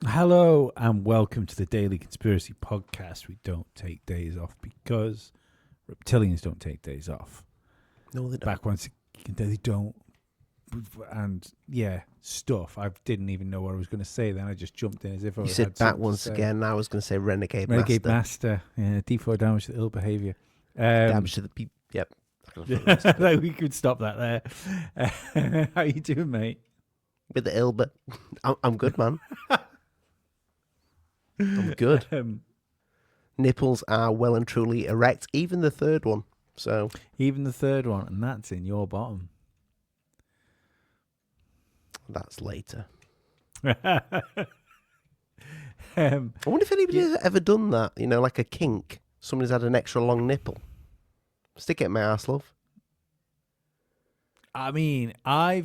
Hello and welcome to the Daily Conspiracy Podcast. We don't take days off because reptilians don't take days off. No, they don't. Back once they don't. And yeah, stuff. I didn't even know what I was going to say then. I just jumped in as if I was. You said back once again. I was going to say Renegade Master. Yeah, D4 damage to ill behaviour. Damage to the people. Yep. Like we could stop that there. How you doing, mate? With the ill, but I'm good, man. I'm good. Nipples are well and truly erect, even the third one. So even the third one, and that's in your bottom. That's later. I wonder if anybody's ever done that. You know, like a kink. Somebody's had an extra long nipple. Stick it in my arse, love. I mean, I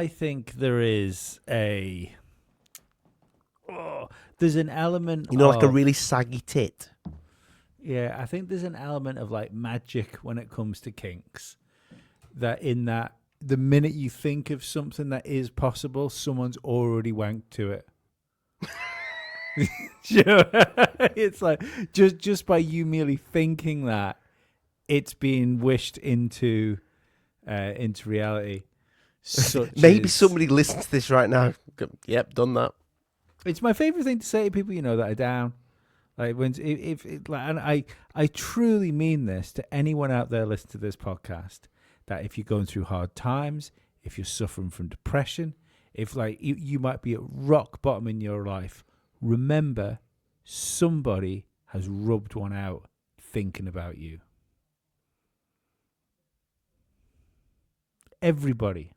think there is a. There's an element, like a really saggy tit. Yeah, I think there's an element of like magic when it comes to kinks. That the minute you think of something that is possible, someone's already wanked to it. It's like just by you merely thinking that, it's being wished into reality. Maybe somebody listens to this right now. Yep, done that. It's my favorite thing to say to people, that are down. Like and I truly mean this to anyone out there listening to this podcast. That if you're going through hard times, if you're suffering from depression, if you might be at rock bottom in your life, remember somebody has rubbed one out thinking about you. Everybody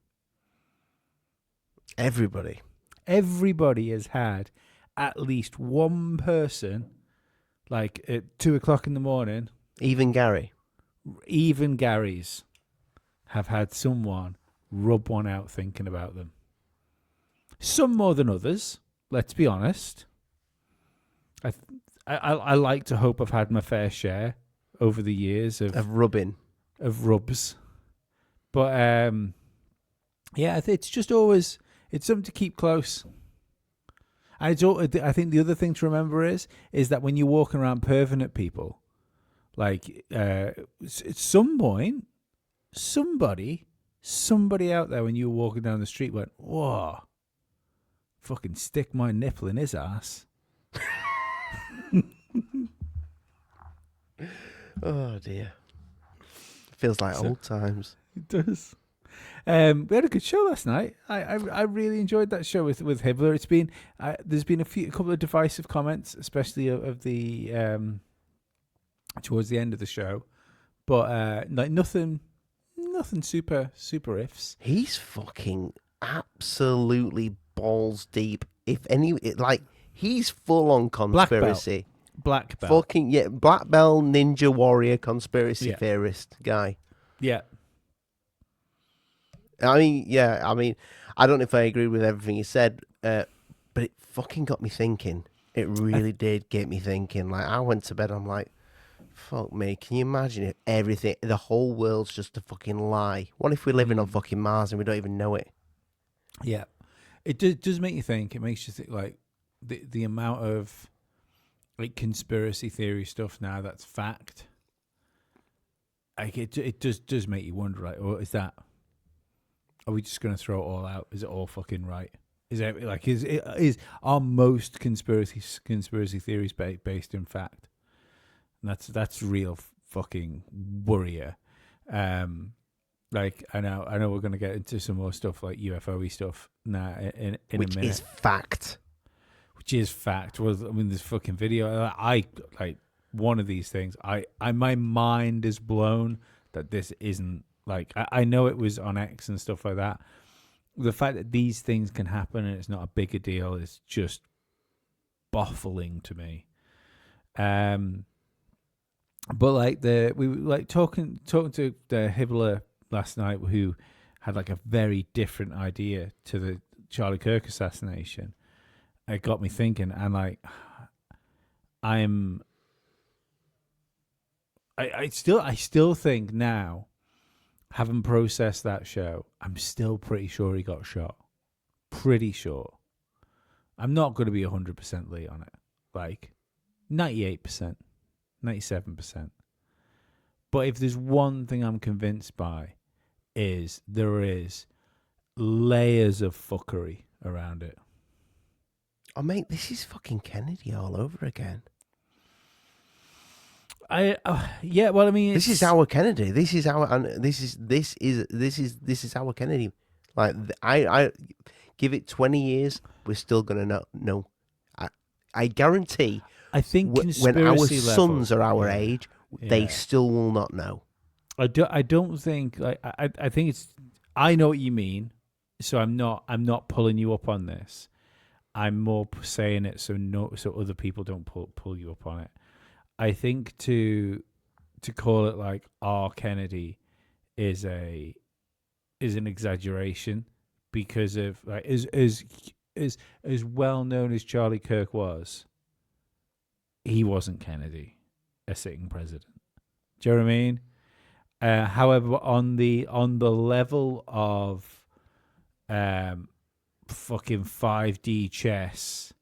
has had at least one person, like at 2:00 in the morning. Even Garys have had someone rub one out thinking about them. Some more than others, let's be honest. I like to hope I've had my fair share over the years of rubs. But yeah, it's just always, it's something to keep close. And I think the other thing to remember is that when you're walking around perving at people, like at some point, somebody out there when you were walking down the street went, "Whoa, fucking stick my nipple in his ass." Oh dear, feels like old times. It does. We had a good show last night. I really enjoyed that show with Hibbler. It's been there's been a couple of divisive comments, especially of the towards the end of the show, but like nothing super ifs. He's fucking absolutely balls deep. He's full on conspiracy. Black belt. Fucking yeah, black belt ninja warrior conspiracy theorist guy. Yeah. I mean, I don't know if I agree with everything he said, but it fucking got me thinking. It really did get me thinking. Like, I went to bed, I'm like, fuck me, can you imagine if the whole world's just a fucking lie? What if we're living on fucking Mars and we don't even know it? Yeah. It does make you think. It makes you think, like, the amount of, like, conspiracy theory stuff now that's fact. Like, it does make you wonder, like, or are we just going to throw it all out? Is it all fucking right? Are most conspiracy theories based in fact? And that's real fucking worrier. Like, I know we're going to get into some more stuff like UFO-y stuff now in a minute. Which is fact. Well, I mean, this fucking video. I like one of these things. My mind is blown that this isn't, like, I know it was on X and stuff like that. The fact that these things can happen and it's not a bigger deal is just baffling to me. But like we were like talking to the Hibbler last night, who had like a very different idea to the Charlie Kirk assassination. It got me thinking, and like I still think now, having processed that show, I'm still pretty sure he got shot. Pretty sure. I'm not going to be 100% Lee on it. Like 98%, 97%. But if there's one thing I'm convinced by, is there is layers of fuckery around it. Oh, mate, this is fucking Kennedy all over again. Yeah, well, I mean, this is our Kennedy. This is our Kennedy. Like, I give it 20 years, we're still gonna know. I guarantee. I think when our sons are our age, they still will not know. I don't think, like, I think it's. I know what you mean, so I'm not pulling you up on this. I'm more saying it so other people don't pull you up on it. I think to call it like R. Kennedy is an exaggeration, because of, like, as well known as Charlie Kirk was, he wasn't Kennedy, a sitting president. Do you know what I mean? However, on the level of fucking 5D chess,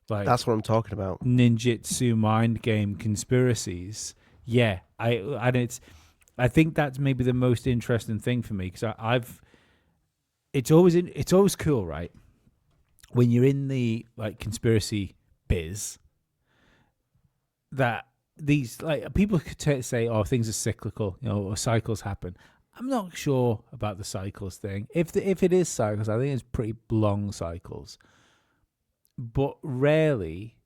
like, that's what I'm talking about. Ninjutsu mind game conspiracies. Yeah, I think that's maybe the most interesting thing for me, because it's always cool, right? When you're in the, like, conspiracy biz, that these, like, people could say, oh, things are cyclical, or cycles happen. I'm not sure about the cycles thing. If it is cycles, I think it's pretty long cycles. But rarely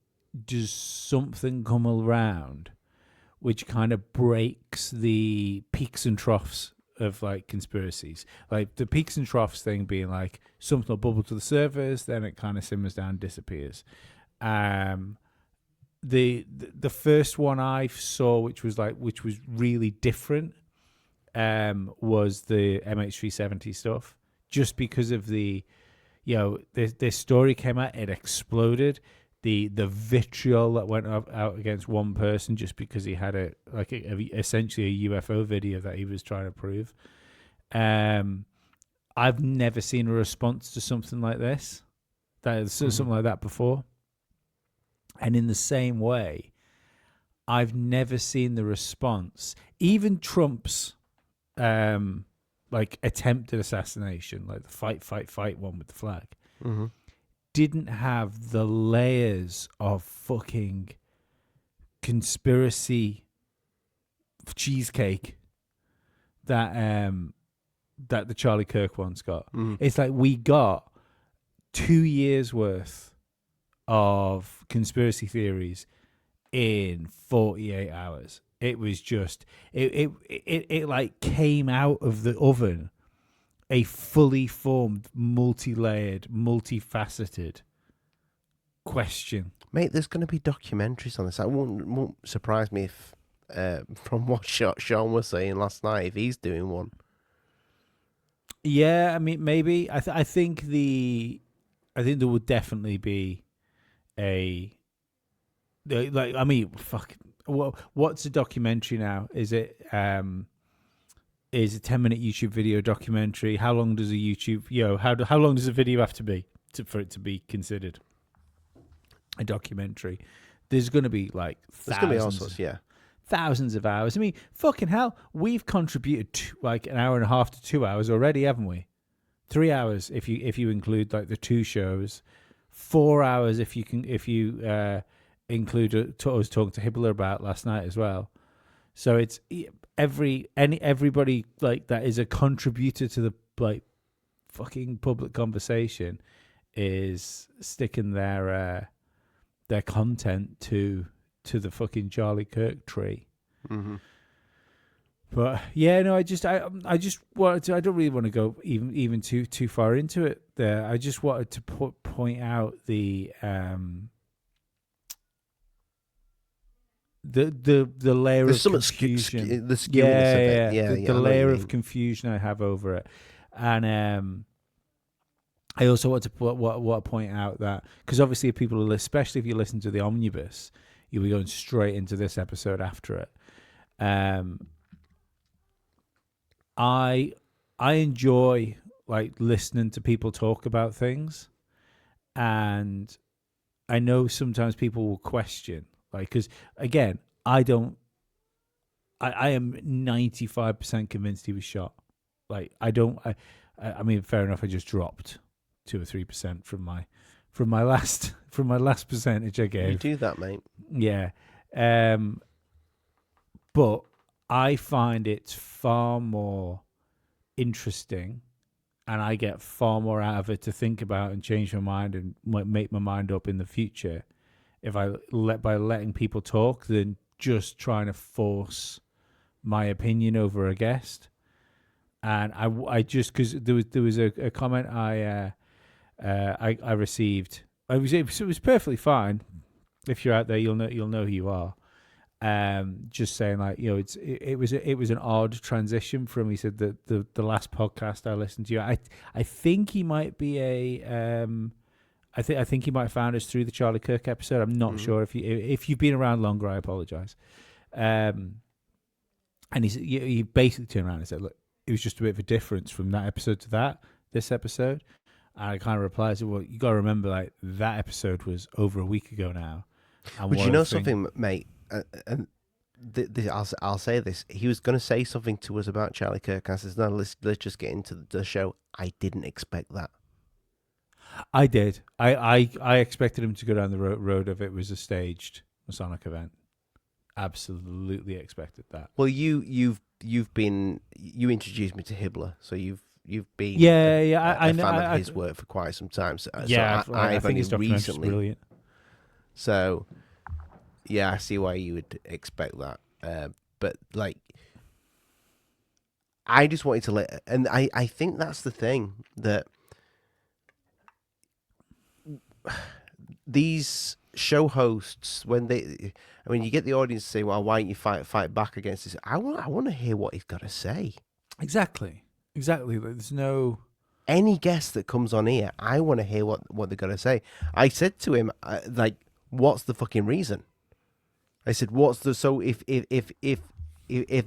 does something come around which kind of breaks the peaks and troughs of, like, conspiracies. Like the peaks and troughs thing being like something will bubble to the surface, then it kind of simmers down and disappears. The first one I saw, which was really different, was the MH370 stuff, just because of the, this story came out, it exploded. The vitriol that went out against one person just because he had essentially a UFO video that he was trying to prove. I've never seen a response to something like this, something like that before. And in the same way, I've never seen the response. Even Trump's attempted assassination, like the fight one with the flag, didn't have the layers of fucking conspiracy cheesecake that the Charlie Kirk one's got. It's like we got 2 years worth of conspiracy theories in 48 hours. It was just it like came out of the oven a fully formed, multi-layered, multifaceted question. Mate, there's going to be documentaries on this. It won't surprise me if, from what Sean was saying last night, if he's doing one. Yeah, I mean, maybe. I think there would definitely be what's a documentary now? Is it is a 10-minute YouTube video documentary? How long does a YouTube how long does a video have to be for it to be considered a documentary. There's going to be like there's going to be all sorts, thousands of hours. I mean, fucking hell, we've contributed like an hour and a half to 2 hours already, haven't we? 3 hours if you include like the 2 shows, 4 hours if you include what I was talking to Hibbler about last night as well. So it's everybody like that is a contributor to the like fucking public conversation is sticking their content to the fucking Charlie Kirk tree. Mm-hmm. But yeah, no, I just wanted to. I don't really want to go even too far into it there. I just wanted to point out the layer There's of confusion. the skewness of it. The layer of confusion I have over it, and I also want to point out that because obviously, if people, especially if you listen to the omnibus, you'll be going straight into this episode after it. I enjoy like listening to people talk about things, and I know sometimes people will question, like, because again, I am 95% convinced he was shot. Like, I mean, fair enough. I just dropped 2 or 3% from my last percentage I gave. You do that, mate. Yeah, but I find it far more interesting, and I get far more out of it to think about and change my mind and make my mind up in the future if by letting people talk than just trying to force my opinion over a guest. And I just, because there was a comment I received. It was perfectly fine. If you're out there, you'll know who you are. Just saying, like, you know, it was an odd transition from, he said, that the last podcast I listened to. I think he might be I think he might have found us through the Charlie Kirk episode. I'm not sure. If you've been around longer, I apologize. And he basically turned around and said, look, it was just a bit of a difference from that episode to this episode. And I kind of replied, well, you got to remember, like, that episode was over a week ago now. But you know something, mate? I'll say this. He was going to say something to us about Charlie Kirk. I says, no, let's just get into the show. I didn't expect that. I did. I expected him to go down the road if it was a staged Masonic event. Absolutely expected that. Well, you introduced me to Hibbler, so you've been I know, fan of his work for quite some time. So, I think his documentary's recently brilliant. So, yeah, I see why you would expect that. But like, I just wanted to and I think that's the thing that these show hosts, when you get the audience to say, well, why don't you fight back against this? I want to hear what he's got to say. Exactly. There's no... Any guest that comes on here, I want to hear what they're going to say. I said to him, like, what's the fucking reason? I said, what's the... So if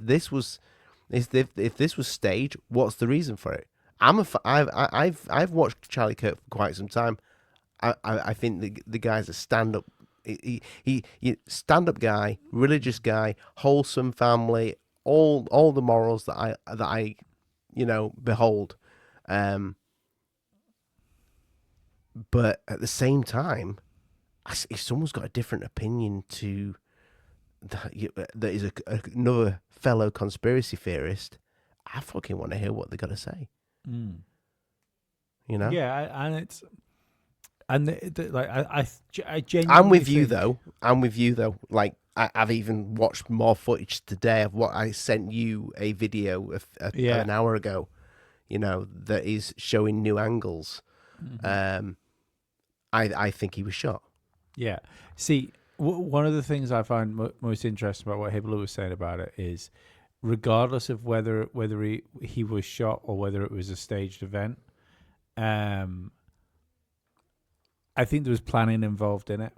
this was staged, what's the reason for it? I've watched Charlie Kirk for quite some time. I think the guy's a stand-up... He stand-up guy, religious guy, wholesome family, all the morals that I behold. But at the same time, if someone's got a different opinion to that is another fellow conspiracy theorist, I fucking want to hear what they got to say. You know? Yeah, and it's... And I genuinely... I'm with you though. Like, I've even watched more footage today of what I sent you a video of an hour ago, that is showing new angles. Mm-hmm. I think he was shot. Yeah. See, one of the things I find most interesting about what Hibbler was saying about it is, regardless of whether he was shot or whether it was a staged event, I think there was planning involved in it.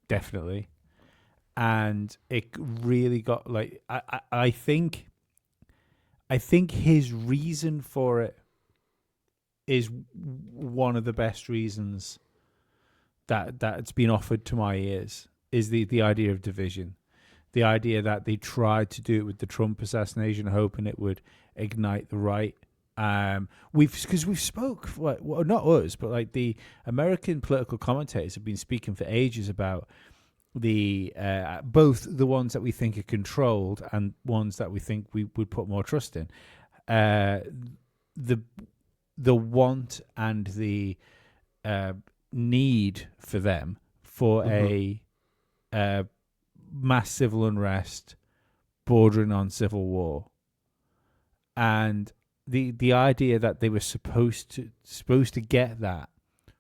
Definitely. And it really got, like, I think his reason for it is one of the best reasons that's been offered to my ears, is the idea of division. The idea that they tried to do it with the Trump assassination, hoping it would ignite the right. We've spoke, well, not us, but like the American political commentators have been speaking for ages about the both the ones that we think are controlled and ones that we think we would put more trust in. The want and the need for them for a mass civil unrest bordering on civil war, and the idea that they were supposed to get that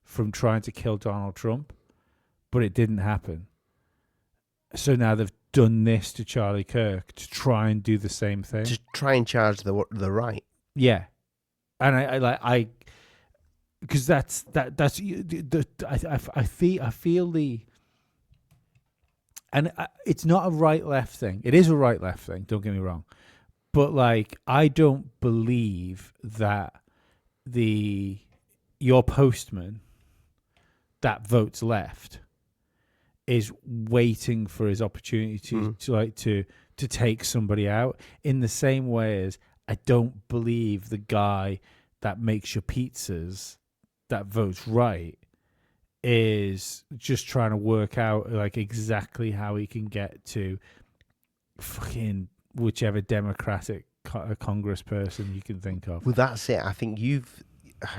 from trying to kill Donald Trump, but it didn't happen. So now they've done this to Charlie Kirk to try and do the same thing, to try and charge the right. Yeah, and I because that's I feel the. And it's not a right-left thing. It is a right-left thing, don't get me wrong. But, like, I don't believe that your postman that votes left is waiting for his opportunity to take somebody out, in the same way as I don't believe the guy that makes your pizzas that votes right is just trying to work out like exactly how he can get to fucking whichever Democratic congressperson you can think of. Well, that's it. I think you've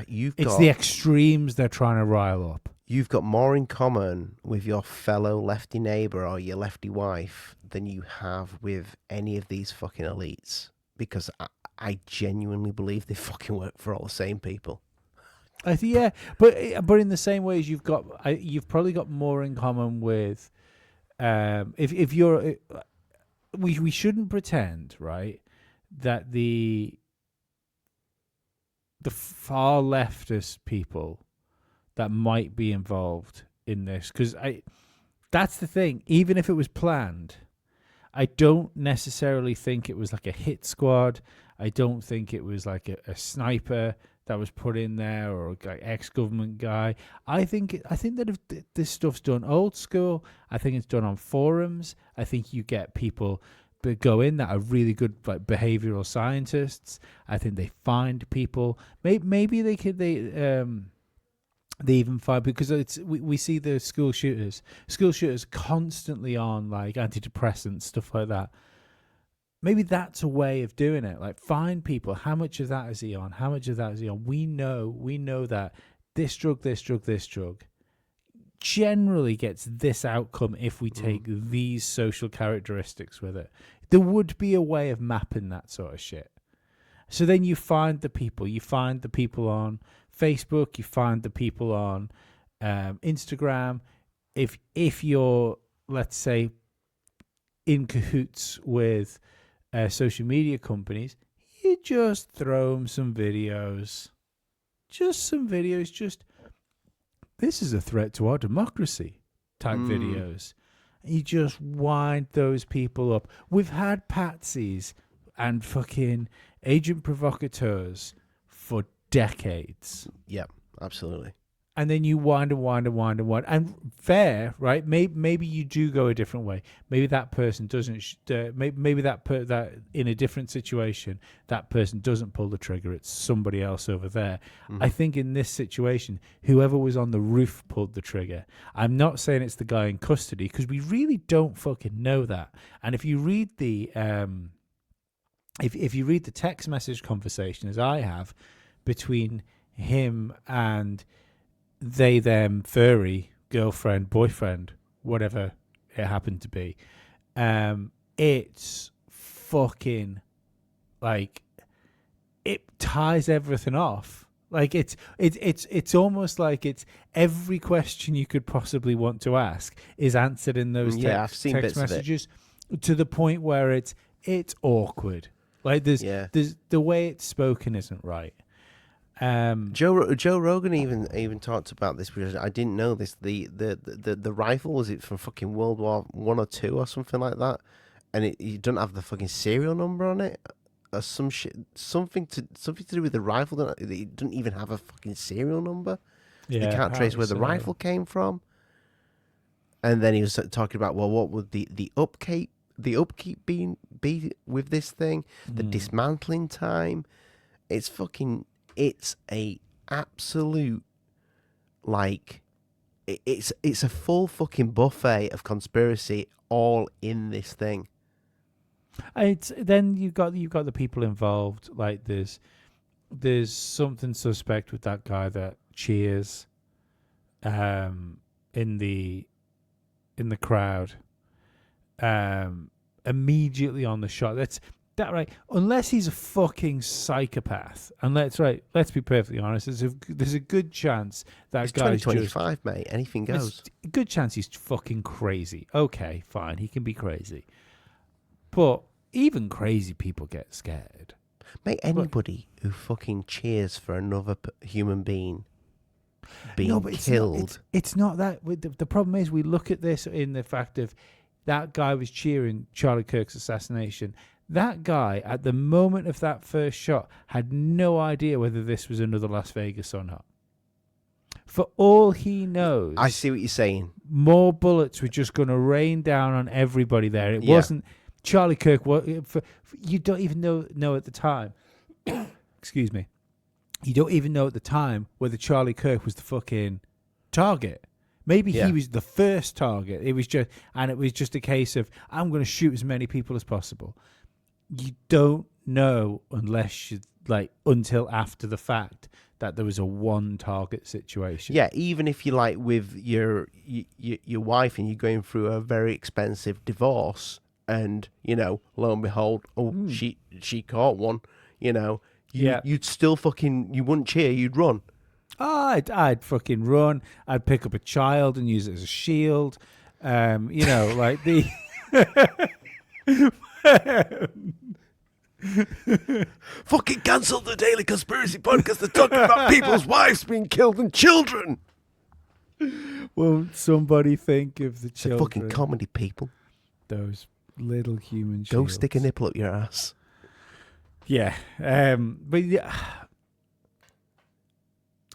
it's the extremes they're trying to rile up. You've got more in common with your fellow lefty neighbor or your lefty wife than you have with any of these fucking elites, because I genuinely believe they fucking work for all the same people. I think, yeah, but in the same way as you've probably got more in common with, if you're, we shouldn't pretend, right, that the far leftist people that might be involved in this, because that's the thing. Even if it was planned, I don't necessarily think it was like a hit squad. I don't think it was like a sniper that was put in there, or like ex-government guy. I think that if this stuff's done old school, I think it's done on forums. I think you get people that go in that are really good, like behavioral scientists. I think they find people. Maybe they even find, because we see the school shooters constantly on like antidepressants, stuff like that. Maybe that's a way of doing it. Like, find people. How much of that is he on? How much of that is he on? We know that this drug generally gets this outcome if we take these social characteristics with it. There would be a way of mapping that sort of shit. So then you find the people. You find the people on Facebook. You find the people on Instagram. If you're, let's say, in cahoots with social media companies, you just throw them some videos. Just some videos. Just, this is a threat to our democracy type videos. You just wind those people up. We've had patsies and fucking agent provocateurs for decades. Yep, absolutely. And then you wind. And fair, right? Maybe you do go a different way. Maybe that person doesn't. Maybe that in a different situation, that person doesn't pull the trigger. It's somebody else over there. I think in this situation, whoever was on the roof pulled the trigger. I'm not saying it's the guy in custody, because we really don't fucking know that. And if you read the if you read the text message conversation, as I have, between him and they, them, furry, girlfriend, boyfriend, whatever it happened to be, it's fucking, like, it ties everything off. Like, it's almost like it's every question you could possibly want to ask is answered in those text messages, to the point where it's awkward. Like, there's the way it's spoken isn't right. Joe Rogan even talked about this, because I didn't know this. The rifle, was it from fucking World War I or II or something like that? And you don't have the fucking serial number on it. some shit, something to do with the rifle. It doesn't even have a fucking serial number. Yeah, they can't trace where the rifle came from. And then he was talking about, well, what would the upkeep be with this thing? The dismantling time. It's a absolute, like, it's a full fucking buffet of conspiracy all in this thing. Then you've got the people involved. Like there's something suspect with that guy that cheers, in the crowd, immediately on the shot. That's that right. Unless he's a fucking psychopath, and let's be perfectly honest. There's a good chance that it's guy's 2025, mate. Anything goes. A good chance he's fucking crazy. Okay, fine, he can be crazy, but even crazy people get scared. Mate, anybody who fucking cheers for another human being being killed. It's not that. The problem is we look at this in the fact of that guy was cheering Charlie Kirk's assassination. That guy, at the moment of that first shot, had no idea whether this was another Las Vegas or not. For all he knows... I see what you're saying. More bullets were just going to rain down on everybody there. It wasn't... Charlie Kirk... You don't even know at the time... Excuse me. You don't even know at the time whether Charlie Kirk was the fucking target. Maybe he was the first target. It was just a case of, I'm going to shoot as many people as possible. You don't know until after the fact that there was a one target situation. Yeah, even if you like with your wife and you're going through a very expensive divorce, and lo and behold, she caught one. You'd still you wouldn't cheer, you'd run. Oh, I'd fucking run. I'd pick up a child and use it as a shield. Like the. Fucking cancel the Daily Conspiracy Podcast. They're talking about people's wives being killed and children. Won't somebody think of the children? The fucking comedy people. Those little human Go shields. stick a nipple up your ass. Yeah. But yeah.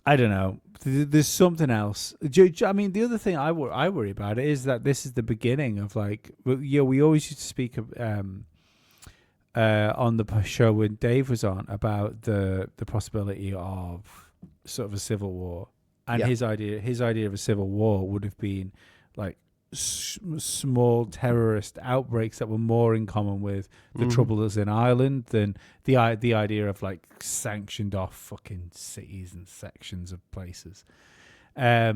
I don't know. There's something else. I mean, the other thing I worry about it is that this is the beginning of we always used to speak on the show when Dave was on about the possibility of sort of a civil war, and his idea of a civil war would have been like small terrorist outbreaks that were more in common with the troubles in Ireland than the idea of like sanctioned off fucking cities and sections of places. I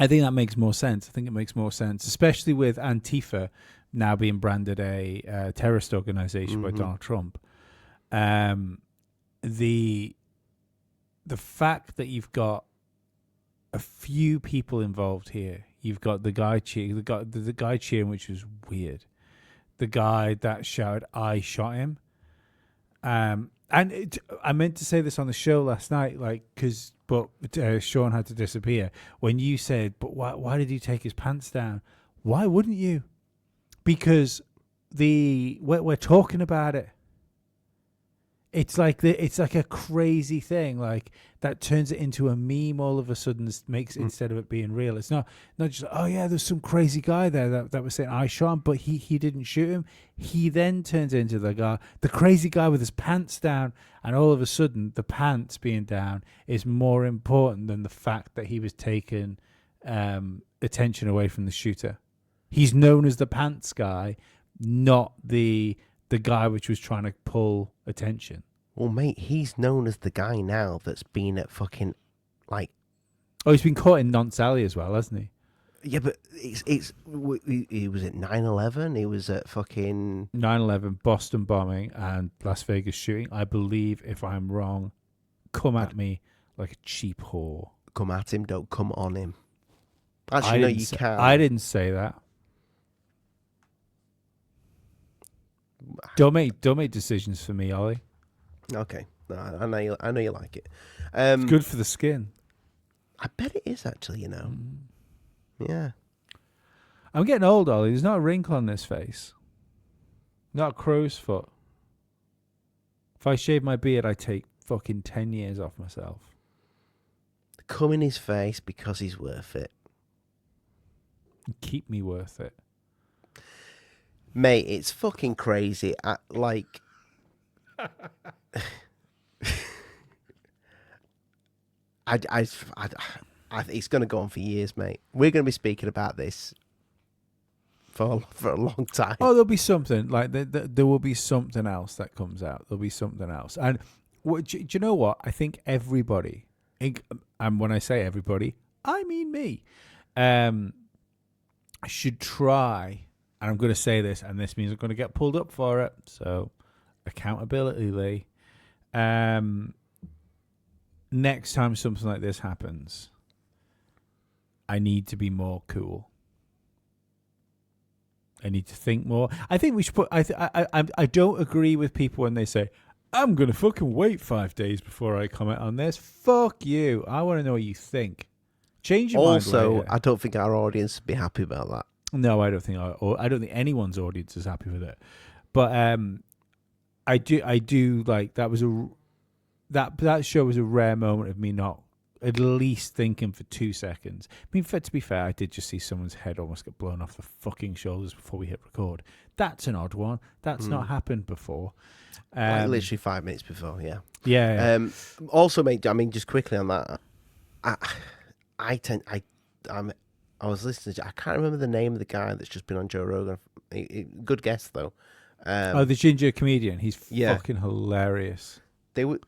think that makes more sense. I think it makes more sense, especially with Antifa now being branded a terrorist organization by Donald Trump. The fact that you've got a few people involved here. You've got the guy cheering, the guy cheering, which was weird. The guy that shouted, "I shot him." I meant to say this on the show last night, but Sean had to disappear. When you said, "But why did he take his pants down?" Why wouldn't you? Because we're talking about it. It's like a crazy thing like that turns it into a meme all of a sudden. Makes instead of it being real, it's not just there's some crazy guy there that was saying I shot him, but he didn't shoot him. He then turns into the crazy guy with his pants down, and all of a sudden the pants being down is more important than the fact that he was taking attention away from the shooter. He's known as the pants guy, not the guy which was trying to pull attention. Well, mate, he's known as the guy now that's been at fucking, like... Oh, he's been caught in Nonce Alley as well, hasn't he? Yeah, but he was at 9/11, he was at fucking... 9/11, Boston bombing, and Las Vegas shooting. I believe, if I'm wrong, come at me like a cheap whore. Come at him, don't come on him. Actually, no, you can't. I didn't say that. Don't make decisions for me, Ollie. Okay, no, I know you like it. It's good for the skin. I bet it is actually. Yeah. I'm getting old, Ollie. There's not a wrinkle on this face. Not a crow's foot. If I shave my beard, I take fucking 10 years off myself. Come in his face because he's worth it. Keep me worth it. Mate, it's fucking crazy. It's going to go on for years, mate. We're going to be speaking about this for a long time. Oh, there'll be something. Like, there will be something else that comes out. There'll be something else. And do you know what? I think everybody, and when I say everybody, I mean me, should try, and I'm going to say this, and this means I'm going to get pulled up for it, so accountability, Lee. Next time something like this happens, I need to be more cool. I need to think more. I think we should put. I don't agree with people when they say, "I'm going to fucking wait 5 days before I comment on this." Fuck you. I want to know what you think. Change your mind. Also, I don't think our audience would be happy about that. No, I don't think. I don't think anyone's audience is happy with it. But I do like that was that show was a rare moment of me not at least thinking for 2 seconds. I mean, to be fair, I did just see someone's head almost get blown off the fucking shoulders before we hit record. That's an odd one. That's not happened before. Like literally 5 minutes before, yeah. Yeah. Also, mate, I mean, just quickly on that, I was listening to, I can't remember the name of the guy that's just been on Joe Rogan. Good guess, though. The ginger comedian. He's fucking hilarious. They were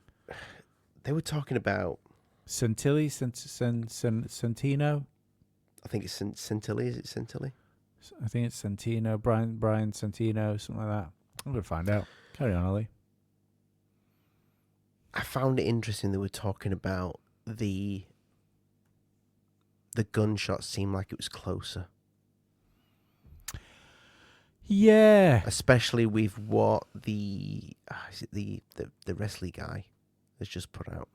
talking about Santilli, Santino. I think it's Santilli. Is it Santilli? I think it's Santino. Brian Santino, something like that. I'm gonna find out. Carry on, Ollie. I found it interesting. They were talking about the gunshot seemed like it was closer. Yeah. Especially with what the wrestling guy has just put out.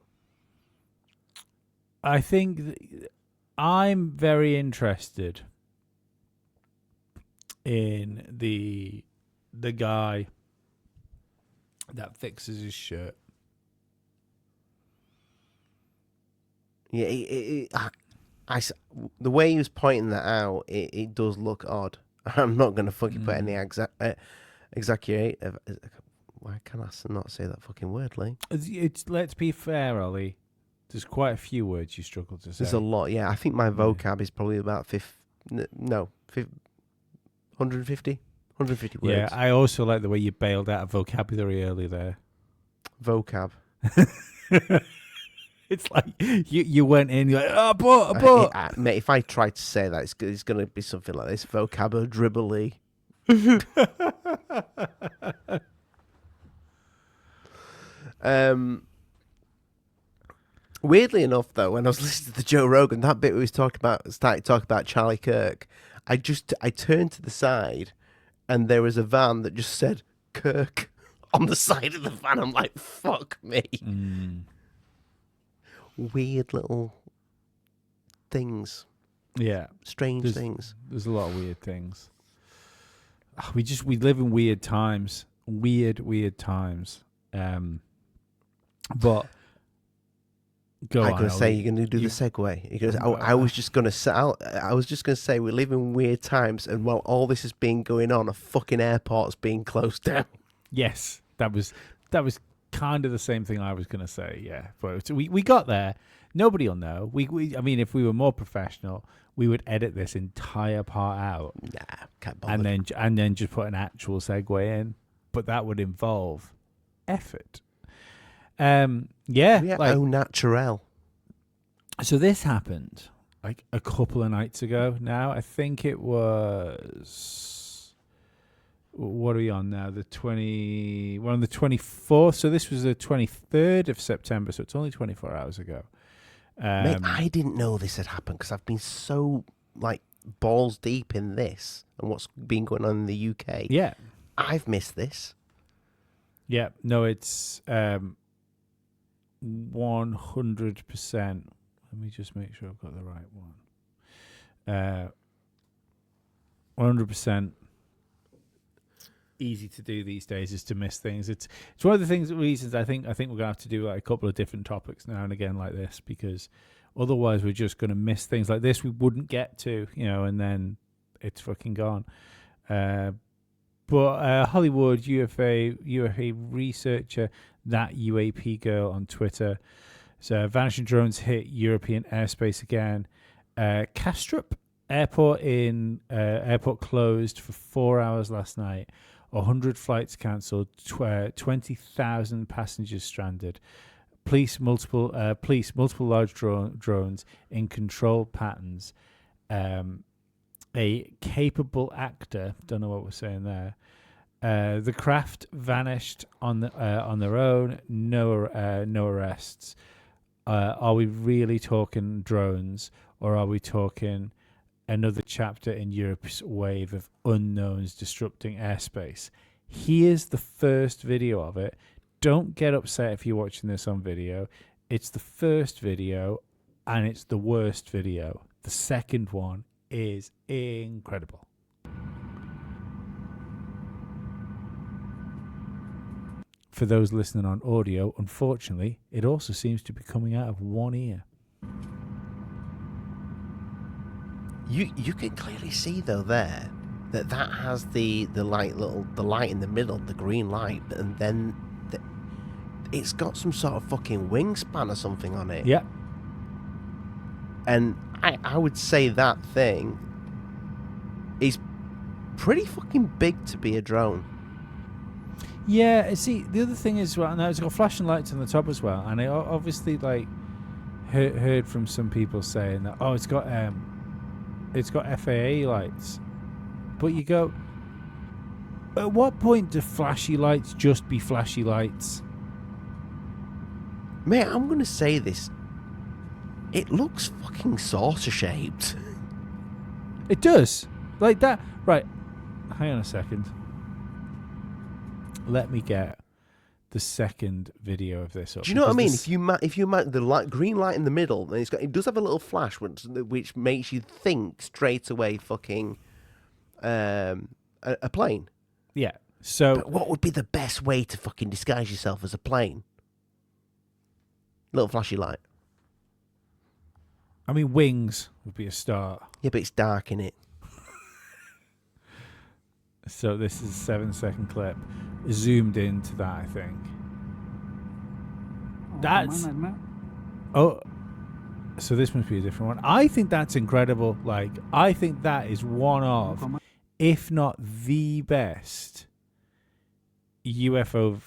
I think I'm very interested in the guy that fixes his shirt. Yeah, the way he was pointing that out, it does look odd. I'm not going to fucking put any exaggerate. Why can I not say that fucking word, Lee? Let's be fair, Ollie. There's quite a few words you struggle to say. There's a lot, yeah. I think my vocab is probably about 150 words. Yeah, I also like the way you bailed out of vocabulary early there. Vocab. It's like you went in, you're like, but. Mate, if I try to say that, it's going to be something like this. Vocab dribbly. Weirdly enough, though, when I was listening to Joe Rogan, that bit we was started talking about Charlie Kirk, I turned to the side, and there was a van that just said Kirk on the side of the van. I'm like, fuck me. Weird little things. Yeah. Strange things. There's a lot of weird things. We live in weird times. Weird times. But go on. I'm going to say you're going to do the segue. Because I was just going to say we live in weird times, and while all this is being going on, a fucking airport's being closed down. Yes, that was kind of the same thing I was going to say. Yeah, but we got there. Nobody will know. I mean, if we were more professional, we would edit this entire part out. Nah, can't bother. And then just put an actual segue in. But that would involve effort. Yeah, au naturel. So this happened like a couple of nights ago now. I think it was, what are we on now? We're on the 24th. So this was the 23rd of September. So it's only 24 hours ago. Mate, I didn't know this had happened because I've been so like balls deep in this and what's been going on in the UK. Yeah. I've missed this. Yeah. No, it's 100%. Let me just make sure I've got the right one. 100%. easy to do these days is to miss things. It's one of the reasons I think we're gonna have to do like a couple of different topics now and again like this, because otherwise we're just gonna miss things like this we wouldn't get to, and then it's fucking gone. But Hollywood UFA researcher, that UAP girl on Twitter, so vanishing drones hit European airspace again. Kastrup airport closed for 4 hours last night. 100 flights cancelled. 20,000 passengers stranded. Police multiple large drones in controlled patterns. A capable actor. Don't know what we're saying there. The craft vanished on their own. No arrests. Are we really talking drones, or are we talking another chapter in Europe's wave of unknowns disrupting airspace? Here's the first video of it. Don't get upset if you're watching this on video. It's the first video, and it's the worst video. The second one is incredible. For those listening on audio, unfortunately, it also seems to be coming out of one ear. You can clearly see though there that has the light in the middle, the green light, and then it's got some sort of fucking wingspan or something on it. Yeah. And I would say that thing is pretty fucking big to be a drone. Yeah, see, the other thing is, well, now it's got flashing lights on the top as well, and I obviously heard from some people saying that it's got FAA lights, but you go, at what point do flashy lights just be flashy lights? Mate, I'm gonna say this. It looks fucking saucer shaped. It does, like that. Right, hang on a second. Let me get the second video of this up. Do you know what I mean? If you mark the green light in the middle, and it does have a little flash, which makes you think straight away, fucking a plane. Yeah. So, but what would be the best way to fucking disguise yourself as a plane? Little flashy light. I mean, wings would be a start. Yeah, but it's dark in it. So this is a 7-second clip, zoomed into that, I think. That's so this must be a different one. I think that's incredible. Like, I think that is one of, if not the best UFO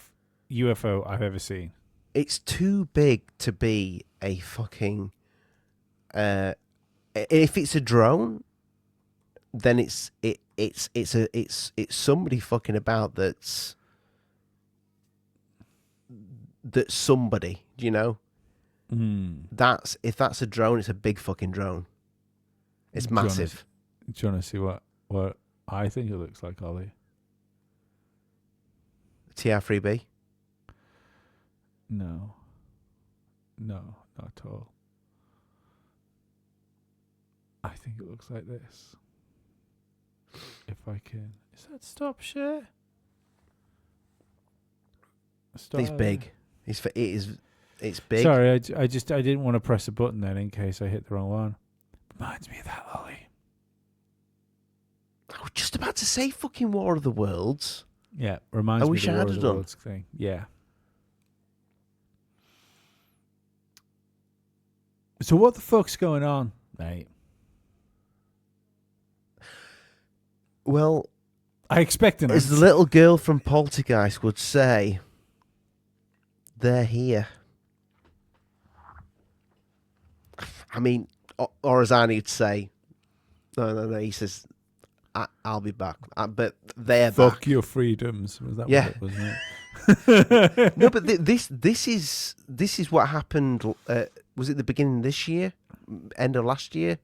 I've ever seen. It's too big to be a fucking. If it's a drone, then it's somebody fucking about that's somebody, you know. If that's a drone, it's a big fucking drone. It's massive. Do you want to see what I think it looks like, Ollie? TR3B? No, not at all. I think it looks like this. If I can, is that stop share? Stop. It's big. It's big. Sorry, I didn't want to press a button then in case I hit the wrong one. Reminds me of that, Ollie. I was just about to say fucking War of the Worlds. Yeah, reminds me of the War of the done. Worlds thing. Yeah. So what the fuck's going on, mate? Well, I expect an as the little girl from Poltergeist would say, they're here. I mean, or as Annie would say, no, he says, I'll be back. But they're Fuck back. your freedoms. Was that Yeah. what it was, wasn't it? No, but this is what happened. Was it the beginning of this year? End of last year?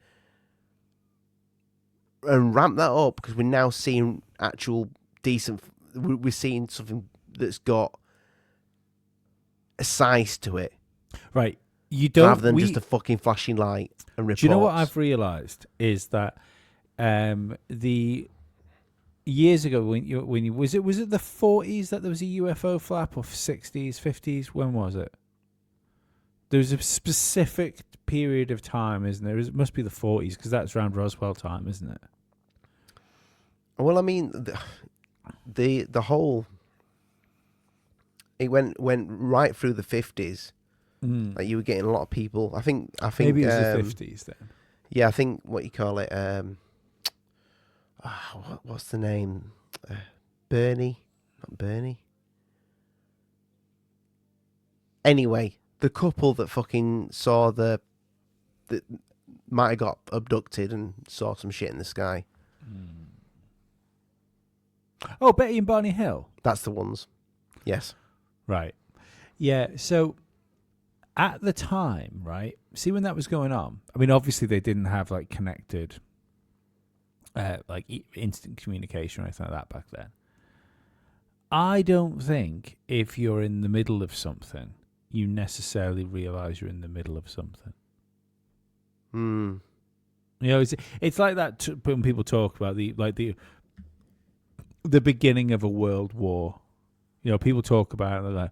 And ramp that up because we're now seeing actual decent. We're seeing something that's got a size to it, Right. You don't rather than just a fucking flashing light and reports. Do you know what I've realised is that the years ago when you was it the 40s that there was a UFO flap, or 60s, 50s? When was it? There was a specific period of time, isn't there? It must be the 40s, because that's around Roswell time, isn't it? Well, I mean, the whole it went right through the 50s. Like you were getting a lot of people. I think maybe it was the 50s then. Yeah, I think what you call it. What's the name? Bernie, not Bernie. Anyway, the couple that fucking saw that might have got abducted and saw some shit in the sky. Oh, Betty and Barney Hill. That's the ones. Yes. Right. Yeah. So at the time, right? See, when that was going on, I mean, obviously they didn't have like connected, like instant communication or anything like that back then. I don't think if you're in the middle of something, you necessarily realize you're in the middle of something. You know, it's like that when people talk about the beginning of a world war. You know, people talk about it, they're like,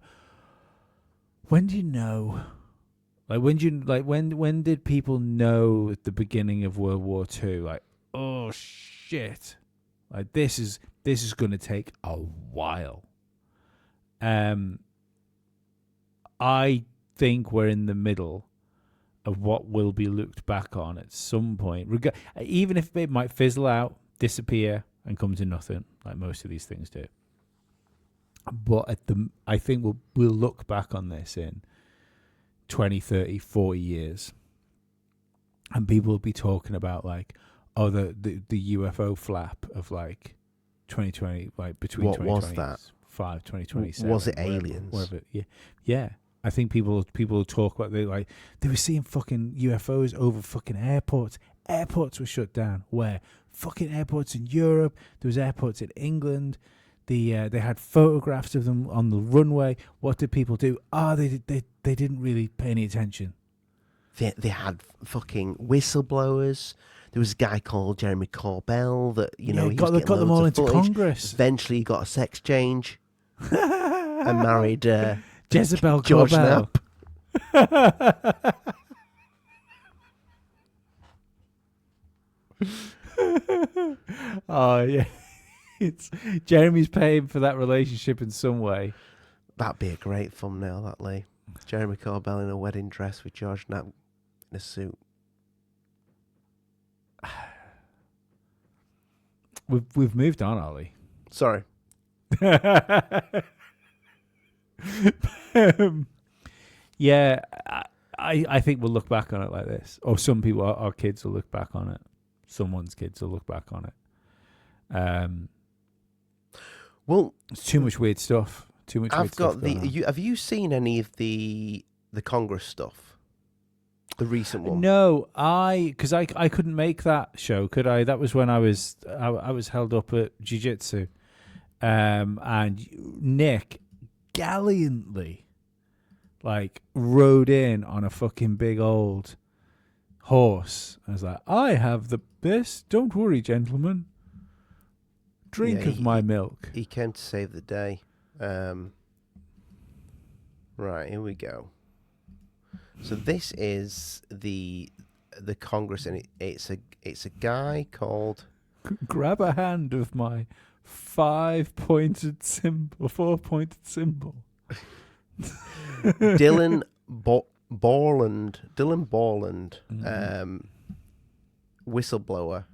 when do you know? Like when did people know at the beginning of World War II? Like, oh shit! Like this is going to take a while. I think we're in the middle of what will be looked back on at some point, even if it might fizzle out, disappear, and come to nothing, like most of these things do. But I think we'll look back on this in 20, 30, 40 years, and people will be talking about like, oh, the UFO flap of like 2020, like between what was that? 2027. Was it aliens? Whatever. Yeah. I think people will talk about they were seeing fucking UFOs over fucking airports. Airports were shut down. Where? Fucking airports in Europe. There was airports in England. They had photographs of them on the runway. What did people do? They didn't really pay any attention. They had fucking whistleblowers. There was a guy called Jeremy Corbell that he got them all into Congress. Eventually, he got a sex change and married Jezebel George Corbell. Knapp. Oh yeah, it's Jeremy's paying for that relationship in some way. That'd be a great thumbnail, that Lee. Jeremy Corbell in a wedding dress with George Knapp in a suit. We've moved on, Ollie. Sorry. Yeah, I think we'll look back on it like this, or some people, our kids will look back on it. Someone's kids will look back on it. Well, it's too much weird stuff. Too much. Have you seen any of the Congress stuff? The recent one? No, because I couldn't make that show, could I? That was when I was held up at jiu-jitsu, and Nick gallantly rode in on a fucking big old horse. I was like, I have this. Don't worry, gentlemen. Drink of my milk. He came to save the day. Right, here we go. So this is the Congress, and it's a guy called. Grab a hand of my 4-pointed symbol. Dylan Borland, whistleblower.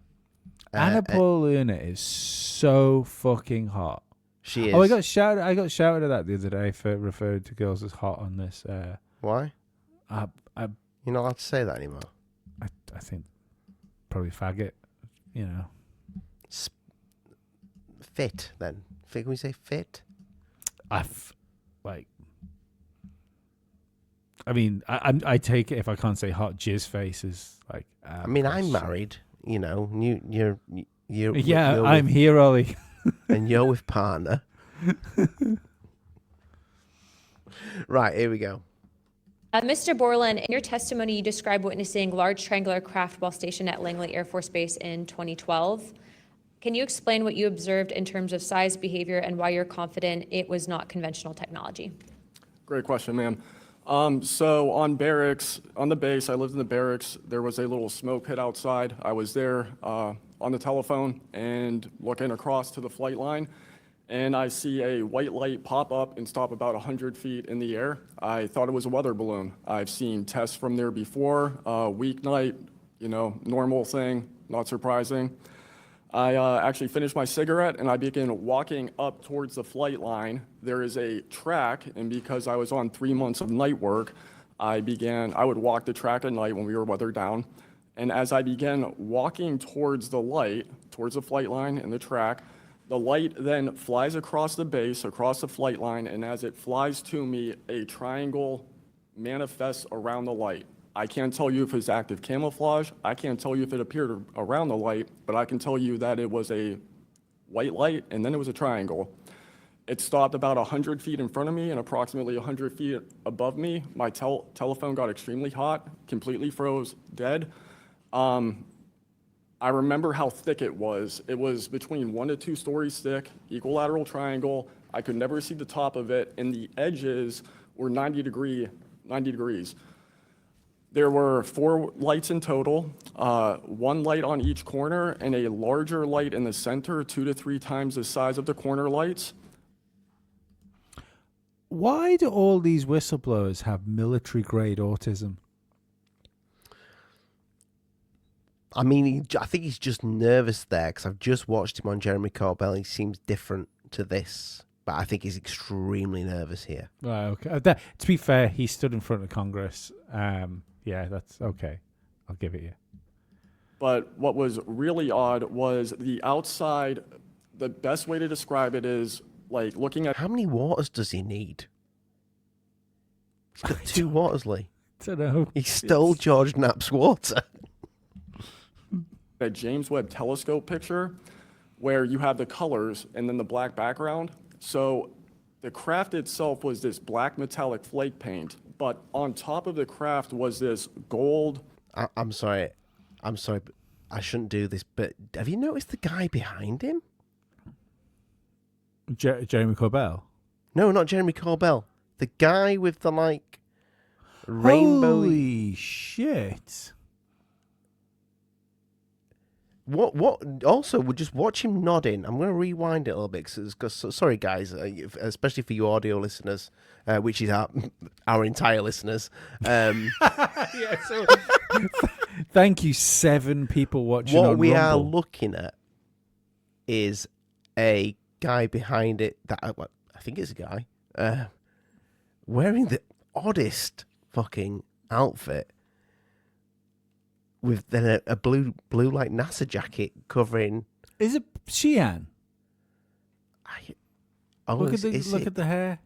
Anna Paulina is so fucking hot. She is. Oh, I got shouted at that the other day for referring to girls as hot on this. Why? You're not allowed to say that anymore. I think probably faggot. You know. Fit then. Can we say fit? I take it if I can't say hot, jizz face is like. I'm married. You know, you're yeah, I'm here, Ollie. And you're with partner. Right, here we go. Mr. Borland, in your testimony, you described witnessing large triangular craft while stationed at Langley Air Force Base in 2012. Can you explain what you observed in terms of size, behavior, and why you're confident it was not conventional technology? Great question, ma'am. So on the base, I lived in the barracks. There was a little smoke pit outside. I was there on the telephone and looking across to the flight line, and I see a white light pop up and stop about 100 feet in the air. I thought it was a weather balloon. I've seen tests from there before, weeknight, normal thing, not surprising. I actually finished my cigarette and I began walking up towards the flight line. There is a track, and because I was on 3 months of night work, I would walk the track at night when we were weathered down. And as I began walking towards the flight line and the track, the light then flies across the base, across the flight line, and as it flies to me, a triangle manifests around the light. I can't tell you if it's active camouflage. I can't tell you if it appeared around the light, but I can tell you that it was a white light and then it was a triangle. It stopped about 100 feet in front of me and approximately 100 feet above me. My telephone got extremely hot, completely froze, dead. I remember how thick it was. It was between 1 to 2 stories thick, equilateral triangle. I could never see the top of it, and the edges were 90 degrees. There were 4 lights in total, 1 light on each corner and a larger light in the center, 2 to 3 times the size of the corner lights. Why do all these whistleblowers have military-grade autism? I mean, I think he's just nervous there because I've just watched him on Jeremy Corbell. He seems different to this, but I think he's extremely nervous here. Right, okay. To be fair, he stood in front of Congress. Yeah, that's okay. I'll give it you. But what was really odd was the outside. The best way to describe it is like looking at. How many waters does he need? He's got 2 waters, Lee. I don't know. He stole George Knapp's water. A James Webb Telescope picture where you have the colors and then the black background. So the craft itself was this black metallic flake paint, but on top of the craft was this gold. I'm sorry, but I shouldn't do this, but have you noticed the guy behind him? Jeremy Corbell? No, not Jeremy Corbell. The guy with the, rainbow. Holy shit. What? Also, we'll just watch him nodding. I'm going to rewind it a little bit because sorry, guys, especially for you audio listeners, which is our entire listeners. Yeah, so thank you, 7 people watching. What on we are Rumble. looking at is a guy behind it that I think it's a guy wearing the oddest fucking outfit. With then a blue like NASA jacket covering. Is it Sheehan? Look at the hair.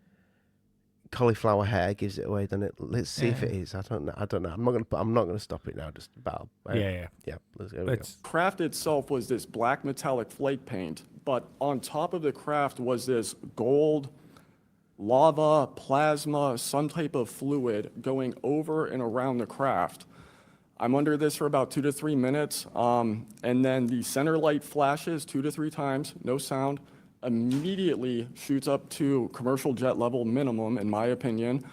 Cauliflower hair gives it away, doesn't it? Let's see if it is. I don't know. I'm not gonna stop it now. Just about. Yeah. Let's go. Craft itself was this black metallic flake paint, but on top of the craft was this gold lava, plasma, some type of fluid going over and around the craft. I'm under this for about 2 to 3 minutes, and then the center light flashes 2 to 3 times, no sound, immediately shoots up to commercial jet level minimum, in my opinion,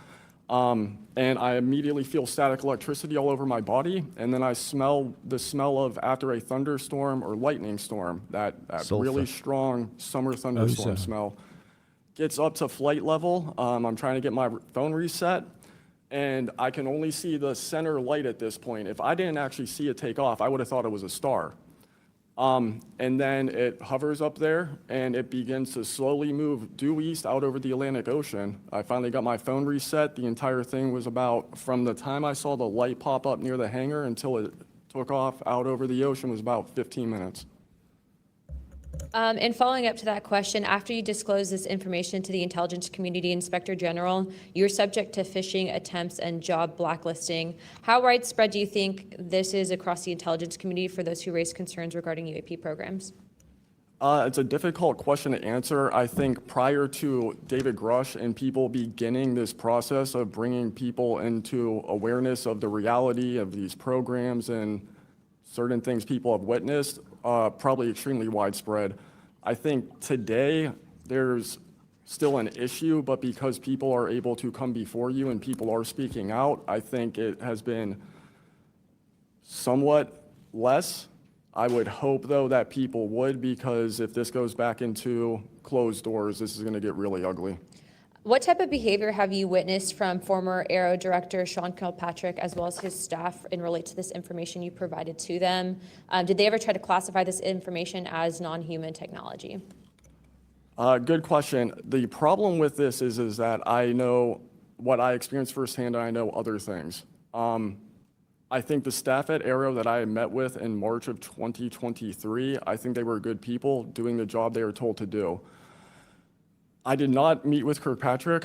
and I immediately feel static electricity all over my body, and then I smell the smell of after a thunderstorm or lightning storm, that really strong summer thunderstorm smell. Gets up to flight level, I'm trying to get my phone reset, and I can only see the center light at this point. If I didn't actually see it take off, I would have thought it was a star. And then it hovers up there, and it begins to slowly move due east out over the Atlantic Ocean. I finally got my phone reset. The entire thing was about, from the time I saw the light pop up near the hangar until it took off out over the ocean, was about 15 minutes. And following up to that question, after you disclose this information to the intelligence community, Inspector General, you're subject to phishing attempts and job blacklisting. How widespread do you think this is across the intelligence community for those who raise concerns regarding UAP programs? It's a difficult question to answer. I think prior to David Grush and people beginning this process of bringing people into awareness of the reality of these programs and certain things people have witnessed, probably extremely widespread. I think today there's still an issue, but because people are able to come before you and people are speaking out, I think it has been somewhat less. I would hope, though, that people would, because if this goes back into closed doors, this is going to get really ugly. What type of behavior have you witnessed from former Aero director Sean Kilpatrick as well as his staff in relate to this information you provided to them? Did they ever try to classify this information as non-human technology? Good question. The problem with this is that I know what I experienced firsthand, and I know other things. I think the staff at Aero that I met with in March of 2023, I think they were good people doing the job they were told to do. I did not meet with Kirkpatrick.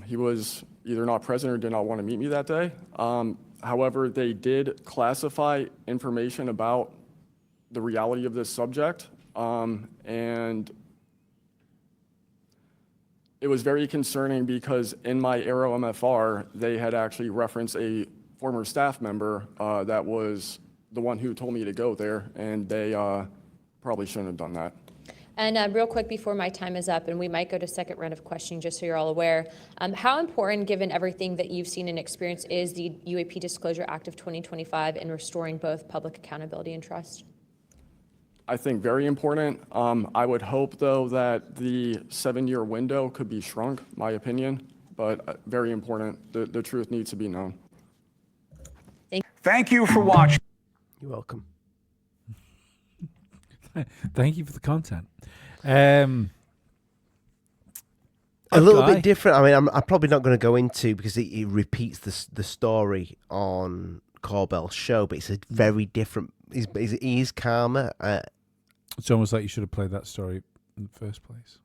He was either not present or did not want to meet me that day. However, they did classify information about the reality of this subject, and it was very concerning because in my Aero MFR, they had actually referenced a former staff member that was the one who told me to go there, and they probably shouldn't have done that. And real quick before my time is up, and we might go to second round of questioning just so you're all aware, how important, given everything that you've seen and experienced, is the UAP Disclosure Act of 2025 in restoring both public accountability and trust? I think very important. I would hope, though, that the 7-year window could be shrunk, my opinion, but very important. The truth needs to be known. Thank you for watching. You're welcome. Thank you for the content. A little bit different. I mean, I'm probably not going to go into because it repeats the story on Corbell's show, but it's a very different. He's calmer. It's almost like you should have played that story in the first place.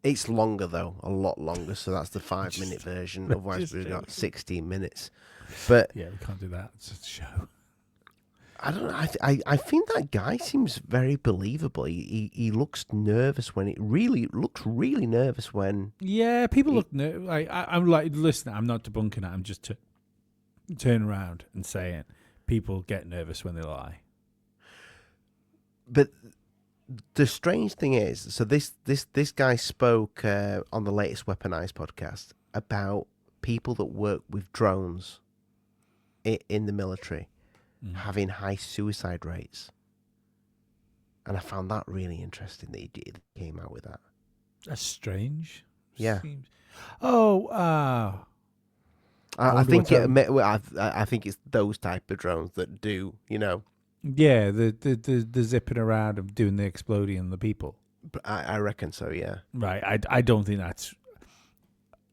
It's longer though, a lot longer. So that's the 5-minute version. Otherwise, we've got 16 minutes. But yeah, we can't do that. It's a show. I don't know. I think that guy seems very believable. He looks nervous when looks really nervous when. Yeah, people look nervous. I'm like, listen, I'm not debunking it. I'm just to turn around and saying people get nervous when they lie. But the strange thing is, so this guy spoke on the latest Weaponized podcast about people that work with drones in the military having high suicide rates, and I found that really interesting that he came out with that. That's strange. Yeah. I think I think it's those type of drones that do, Yeah, the zipping around and doing the exploding and the people. But I reckon so, yeah. Right. I don't think that's.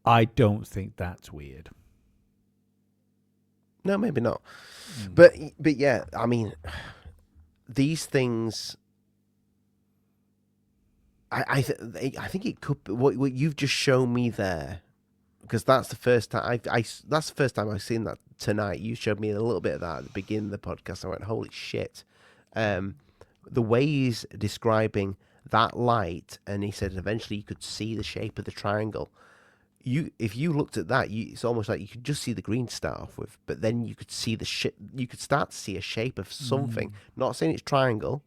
I don't think that's weird. No, maybe not. But yeah, I mean, these things. I think it could be what you've just shown me there, because that's the first time that's the first time I've seen that tonight. You showed me a little bit of that at the beginning of the podcast. I went, holy shit! The way he's describing that light, and he said eventually you could see the shape of the triangle. If you looked at that, it's almost like you could just see the green to start off with, but then you could see you could start to see a shape of something. Not saying it's triangle,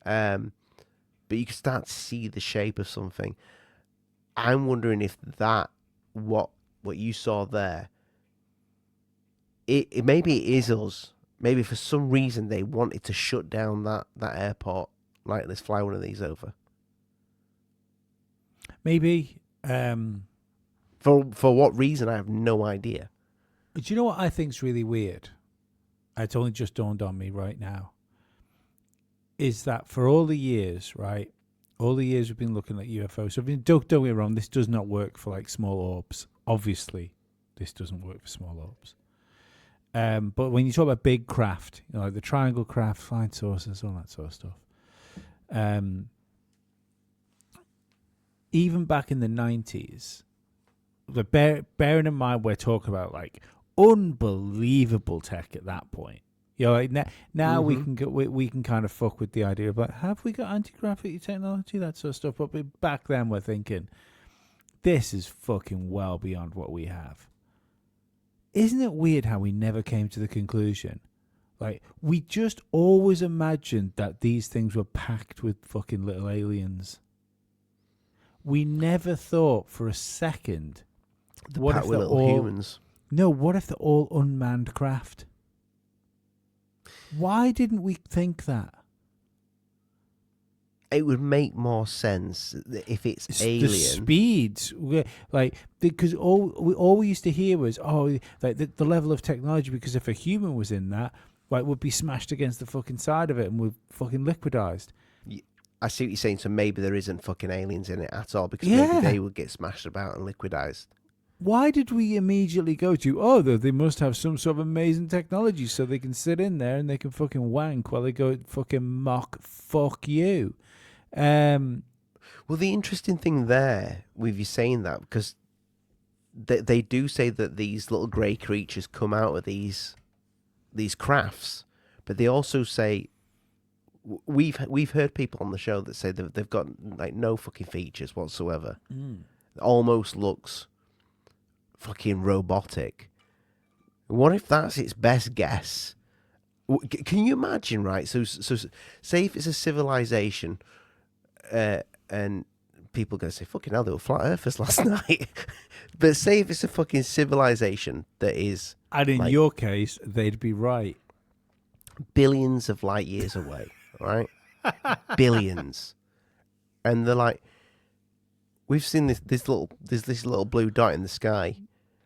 but you could start to see the shape of something. I'm wondering if that what you saw there, it maybe it is us. Maybe for some reason they wanted to shut down that airport. Like, let's fly one of these over. Maybe. For what reason, I have no idea. Do you know what I think's really weird? It's only just dawned on me right now. Is that for all the years, right? All the years we've been looking at UFOs. So don't get me wrong, this does not work for like small orbs. Obviously, this doesn't work for small orbs. But when you talk about big craft, like the triangle craft, flying saucers, all that sort of stuff. Even back in the 90s, bearing in mind we're talking about like unbelievable tech at that point. Like now we can kind of fuck with the idea of like, have we got anti-gravity technology, that sort of stuff. But back then we're thinking, this is fucking well beyond what we have. Isn't it weird how we never came to the conclusion, Like, we just always imagined that these things were packed with fucking little aliens. We never thought for a second, what if they're little humans? No, what if they're all unmanned craft? Why didn't we think that? It would make more sense if it's alien. The speeds, like, because all we used to hear was, like the level of technology, because if a human was in that, like, would be smashed against the fucking side of it and would fucking liquidized. I see what you're saying. So maybe there isn't fucking aliens in it at all, because maybe they would get smashed about and liquidized. Why did we immediately go to, they must have some sort of amazing technology so they can sit in there and they can fucking wank while they go fucking mock fuck you? Well, the interesting thing there with you saying that, because they do say that these little grey creatures come out of these crafts, but they also say, we've heard people on the show that say that they've got like no fucking features whatsoever. It almost looks fucking robotic. What if that's its best guess? Can you imagine, right? So say if it's a civilization, and people are going to say, fucking hell, they were flat earthers last night. But say if it's a fucking civilization that is... And in your case, they'd be right. Billions of light years away, right? Billions. And they're like, we've seen this little blue dot in the sky.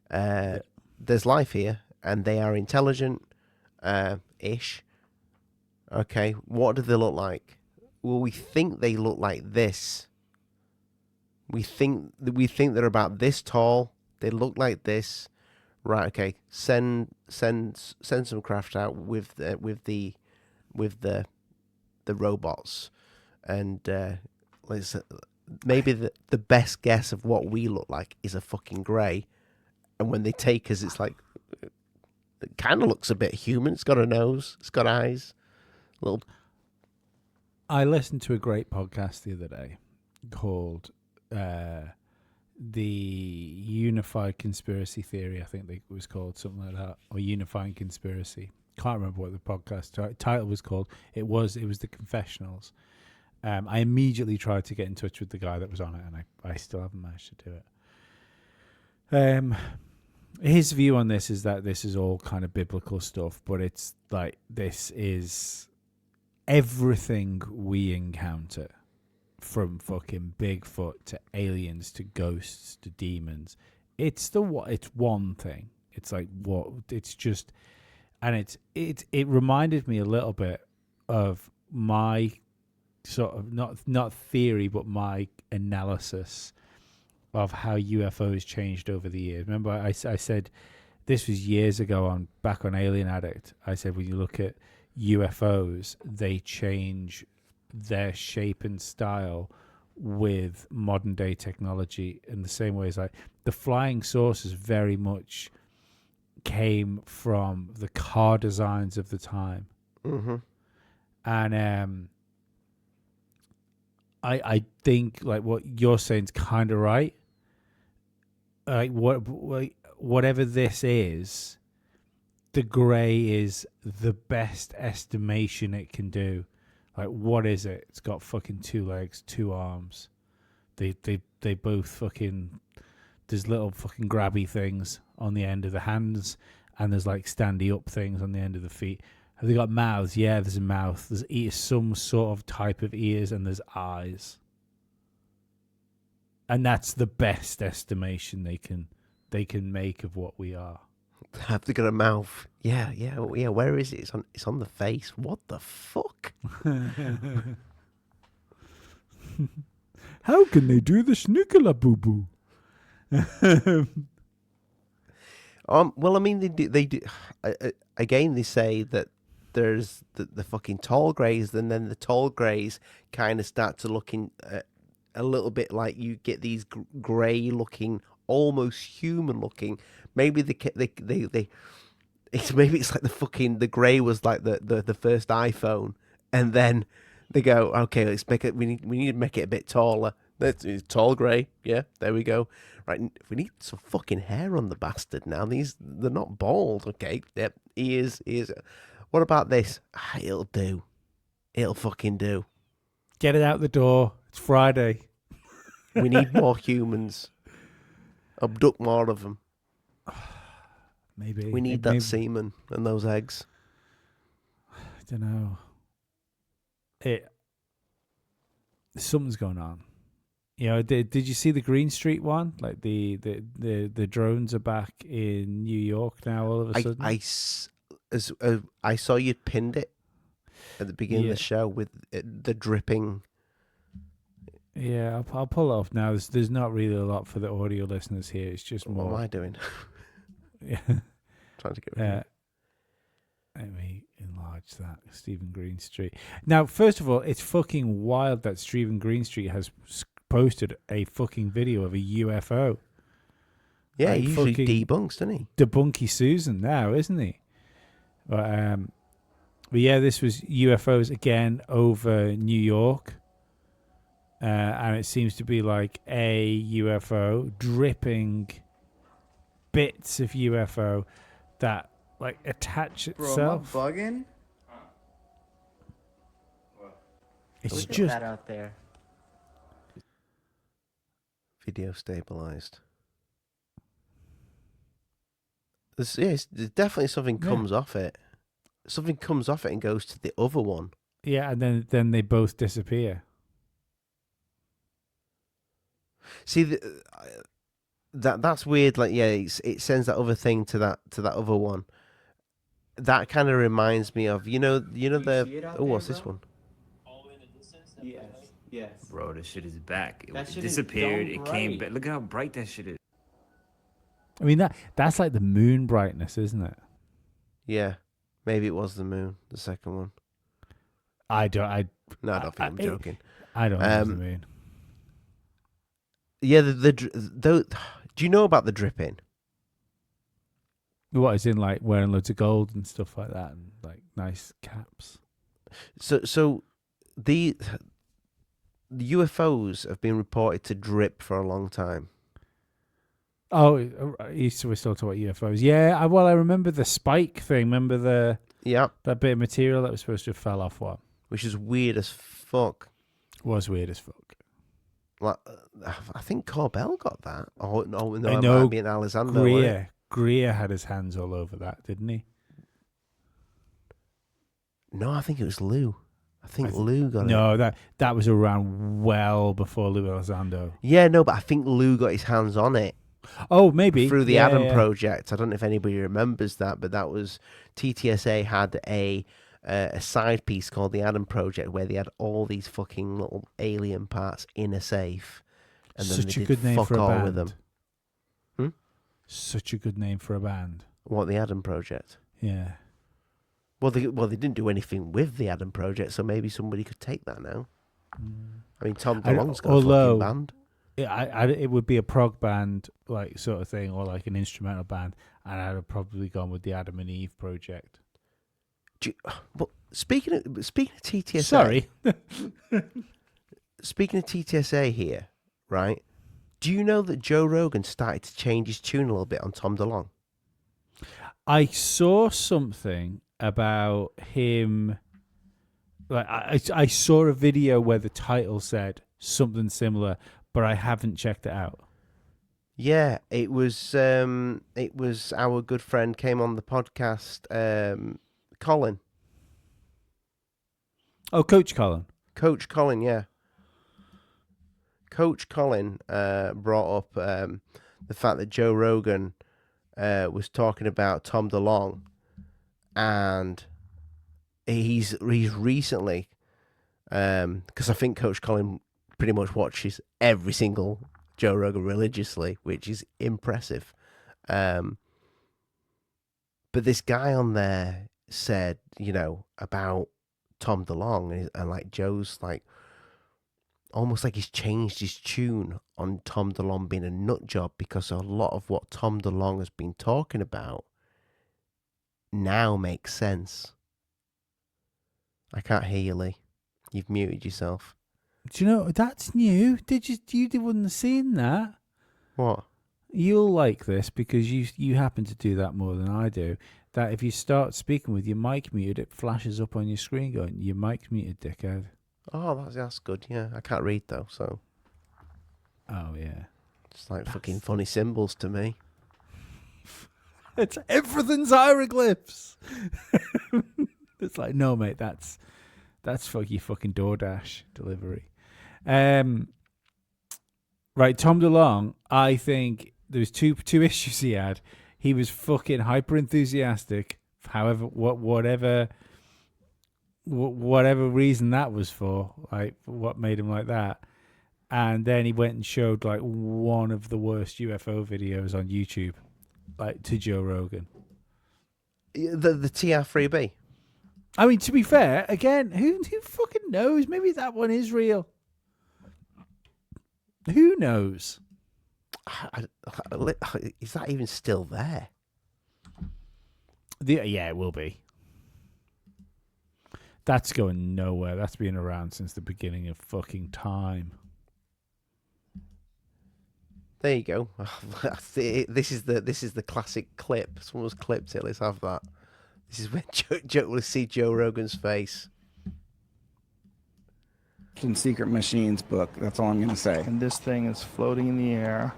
There's life here, and they are intelligent, ish. Okay, what do they look like? Well, we think they look like this. We think they're about this tall. They look like this. Right? Okay. Send some craft out with the robots, and maybe the best guess of what we look like is a fucking grey. And when they take us, it's like, it kind of looks a bit human. It's got a nose. It's got eyes. Little. I listened to a great podcast the other day called The Unified Conspiracy Theory. I think it was called something like that, or Unifying Conspiracy. Can't remember what the podcast title was called. It was The Confessionals. I immediately tried to get in touch with the guy that was on it, and I still haven't managed to do it. His view on this is that this is all kind of biblical stuff, but it's like, this is everything we encounter, from fucking Bigfoot to aliens to ghosts to demons. It's one thing. It's like what it's just, and it reminded me a little bit of my sort of not theory, but my analysis of how UFOs changed over the years. Remember, I said, this was years ago back on Alien Addict. I said, when you look at UFOs, they change their shape and style with modern day technology in the same way as like the flying saucers very much came from the car designs of the time. Mm-hmm. And I think like what you're saying is kind of right. Like whatever this is, the grey is the best estimation it can do. Like, what is it? It's got fucking 2 legs, 2 arms. They both fucking, there's little fucking grabby things on the end of the hands, and there's like standy up things on the end of the feet. Have they got mouths? Yeah, there's a mouth. There's some sort of type of ears, and there's eyes. And that's the best estimation they can make of what we are. Have they got a mouth? Yeah. Where is it? It's on the face. What the fuck? How can they do the schnickela boo boo? Well, I mean, they do. Again, they say that there's the fucking tall greys, and then the tall greys kind of start to looking a little bit like you get these grey looking, almost human looking. Maybe maybe it's like the grey was like the first iPhone, and then they go, okay, let's make it. We need to make it a bit taller. That's tall grey. Yeah, there we go. Right, we need some fucking hair on the bastard now. They're not bald. Okay, yep, ears. What about this? It'll do. It'll fucking do. Get it out the door. It's Friday. We need more humans. Abduct more of them. Maybe. We need that semen and those eggs. I don't know. Something's going on. You know, did you see the Green Street one? Like the drones are back in New York now all of a sudden. I saw you'd pinned it at the beginning of the show with the dripping. Yeah, I'll pull it off now. There's not really a lot for the audio listeners here. It's just more. What am I doing? Yeah. Trying to get rid of it. Let me enlarge that. Stephen Greenstreet. Now, first of all, it's fucking wild that Stephen Greenstreet has posted a fucking video of a UFO. Yeah, he usually debunks, doesn't he? Debunky Susan now, isn't he? But yeah, this was UFOs again over New York. And it seems to be like a UFO dripping bits of UFO that like attach itself. Bro, am I bugging? It's Look at just that out there. Video stabilized. There's definitely something comes off it. Something comes off it and goes to the other one. yeah, and then they both disappear. See, that's weird. Like, yeah, it sends that other thing to that other one. That kind of reminds me of you know the what's this one? Yes. Bro, this shit is back. That It shit is disappeared. dumb It came bright. back. Look how bright that shit is. I mean that's like the moon brightness, isn't it? Yeah, maybe it was the moon, the second one. No, I don't think I'm joking. I don't know the moon. Yeah, do you know about the dripping? What is in like wearing loads of gold and stuff like that, and like nice caps. So the UFOs have been reported to drip for a long time. Oh, we're still talking about UFOs. Yeah, I remember the spike thing. Remember that bit of material that was supposed to have fell off one? Which is weird as fuck. Was weird as fuck. Like, I think Corbell got that. Oh no, I it know might have been Alessandro. Greer had his hands all over that, didn't he? No, I think it was Lou. I think Lou got it. No, that was around well before Lou Elizondo. Yeah, no, but I think Lou got his hands on it. Oh, maybe. Through the Adam Project. I don't know if anybody remembers that, but that was TTSA had a side piece called the Adam Project where they had all these fucking little alien parts in a safe. And then Such they a did good name fuck for a all band. with them. Such a good name for a band. What, the Adam Project? Yeah. Well, they didn't do anything with the Adam Project, so maybe somebody could take that now. I mean, Tom DeLonge's got a fucking band. It would be a prog band, like sort of thing, or like an instrumental band, and I'd have probably gone with the Adam and Eve Project. But speaking of TTSA, Sorry. Speaking of TTSA here, right? Do you know that Joe Rogan started to change his tune a little bit on Tom DeLonge? I saw something about him. Like I saw a video where the title said something similar, but I haven't checked it out. Yeah, it was our good friend came on the podcast, Colin. Oh, Coach Colin. Coach Colin, yeah. Coach Colin brought up the fact that Joe Rogan was talking about Tom DeLonge, and he's recently, because I think Coach Colin pretty much watches every single Joe Rogan religiously, which is impressive. But this guy on there said, about Tom DeLonge, and like Joe's like, almost like he's changed his tune on Tom DeLonge being a nut job, because a lot of what Tom DeLonge has been talking about now makes sense. I can't hear you, Lee. You've muted yourself. Do you know that's new? You wouldn't have seen that? What? You'll like this because you happen to do that more than I do. that if you start speaking with your mic muted, it flashes up on your screen going, your mic's muted, dickhead. Oh, that's good. Yeah, I can't read though, so. Oh, yeah. It's like fucking funny symbols to me. It's everything's hieroglyphs. It's like, no, mate, that's for your fucking DoorDash delivery. Right, Tom DeLonge, I think there was two issues he had. He was fucking hyper enthusiastic. However, whatever reason that was for, like what made him like that. And then he went and showed like one of the worst UFO videos on YouTube, like to Joe Rogan. The TR3B. I mean, to be fair, again, who fucking knows? Maybe that one is real. Who knows? Is that even still there? Yeah, it will be. That's going nowhere. That's been around since the beginning of fucking time. There you go. This is the classic clip. Someone's clipped it. Let's have that. This is when Joe will see Joe Rogan's face. In Secret Machines book. That's all I'm going to say. And this thing is floating in the air.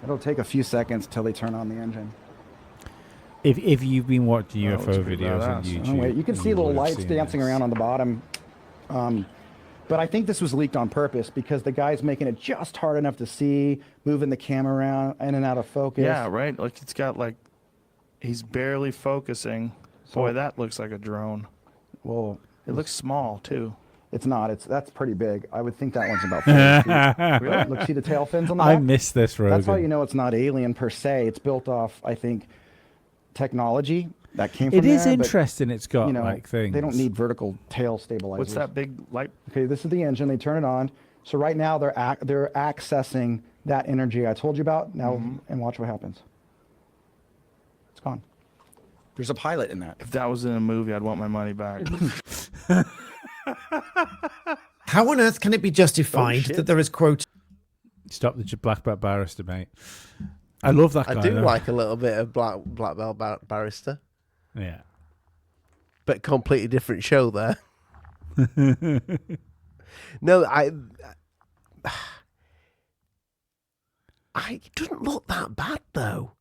It'll take a few seconds till they turn on the engine. If you've been watching Oh, UFO it's pretty videos on badass. YouTube, Oh, wait, you can see little would have lights seen dancing this. around on the bottom. But I think this was leaked on purpose because the guy's making it just hard enough to see, moving the camera around in and out of focus. Yeah, right? Like it's got like, he's barely focusing. Boy, that looks like a drone. Well, It looks small too. it's not. That's pretty big. I would think that one's about 40 feet. Really? Look, see the tail fins on the I back? miss this, Rogan. That's how you know it's not alien per se. It's built off, I think, technology that came from It is there, but, interesting. It's got you know, like things. they don't need vertical tail stabilizers. What's that big light? Okay, this is the engine. They turn it on. So right now they're accessing that energy I told you about. Now and watch what happens. It's gone. There's a pilot in that. If that was in a movie, I'd want my money back. How on earth can it be justified shit. that there is, quote, Stop the black belt barrister, mate. I love that guy. I do though. like a little bit of black belt barrister, Yeah. but completely different show there. No, it doesn't look that bad though.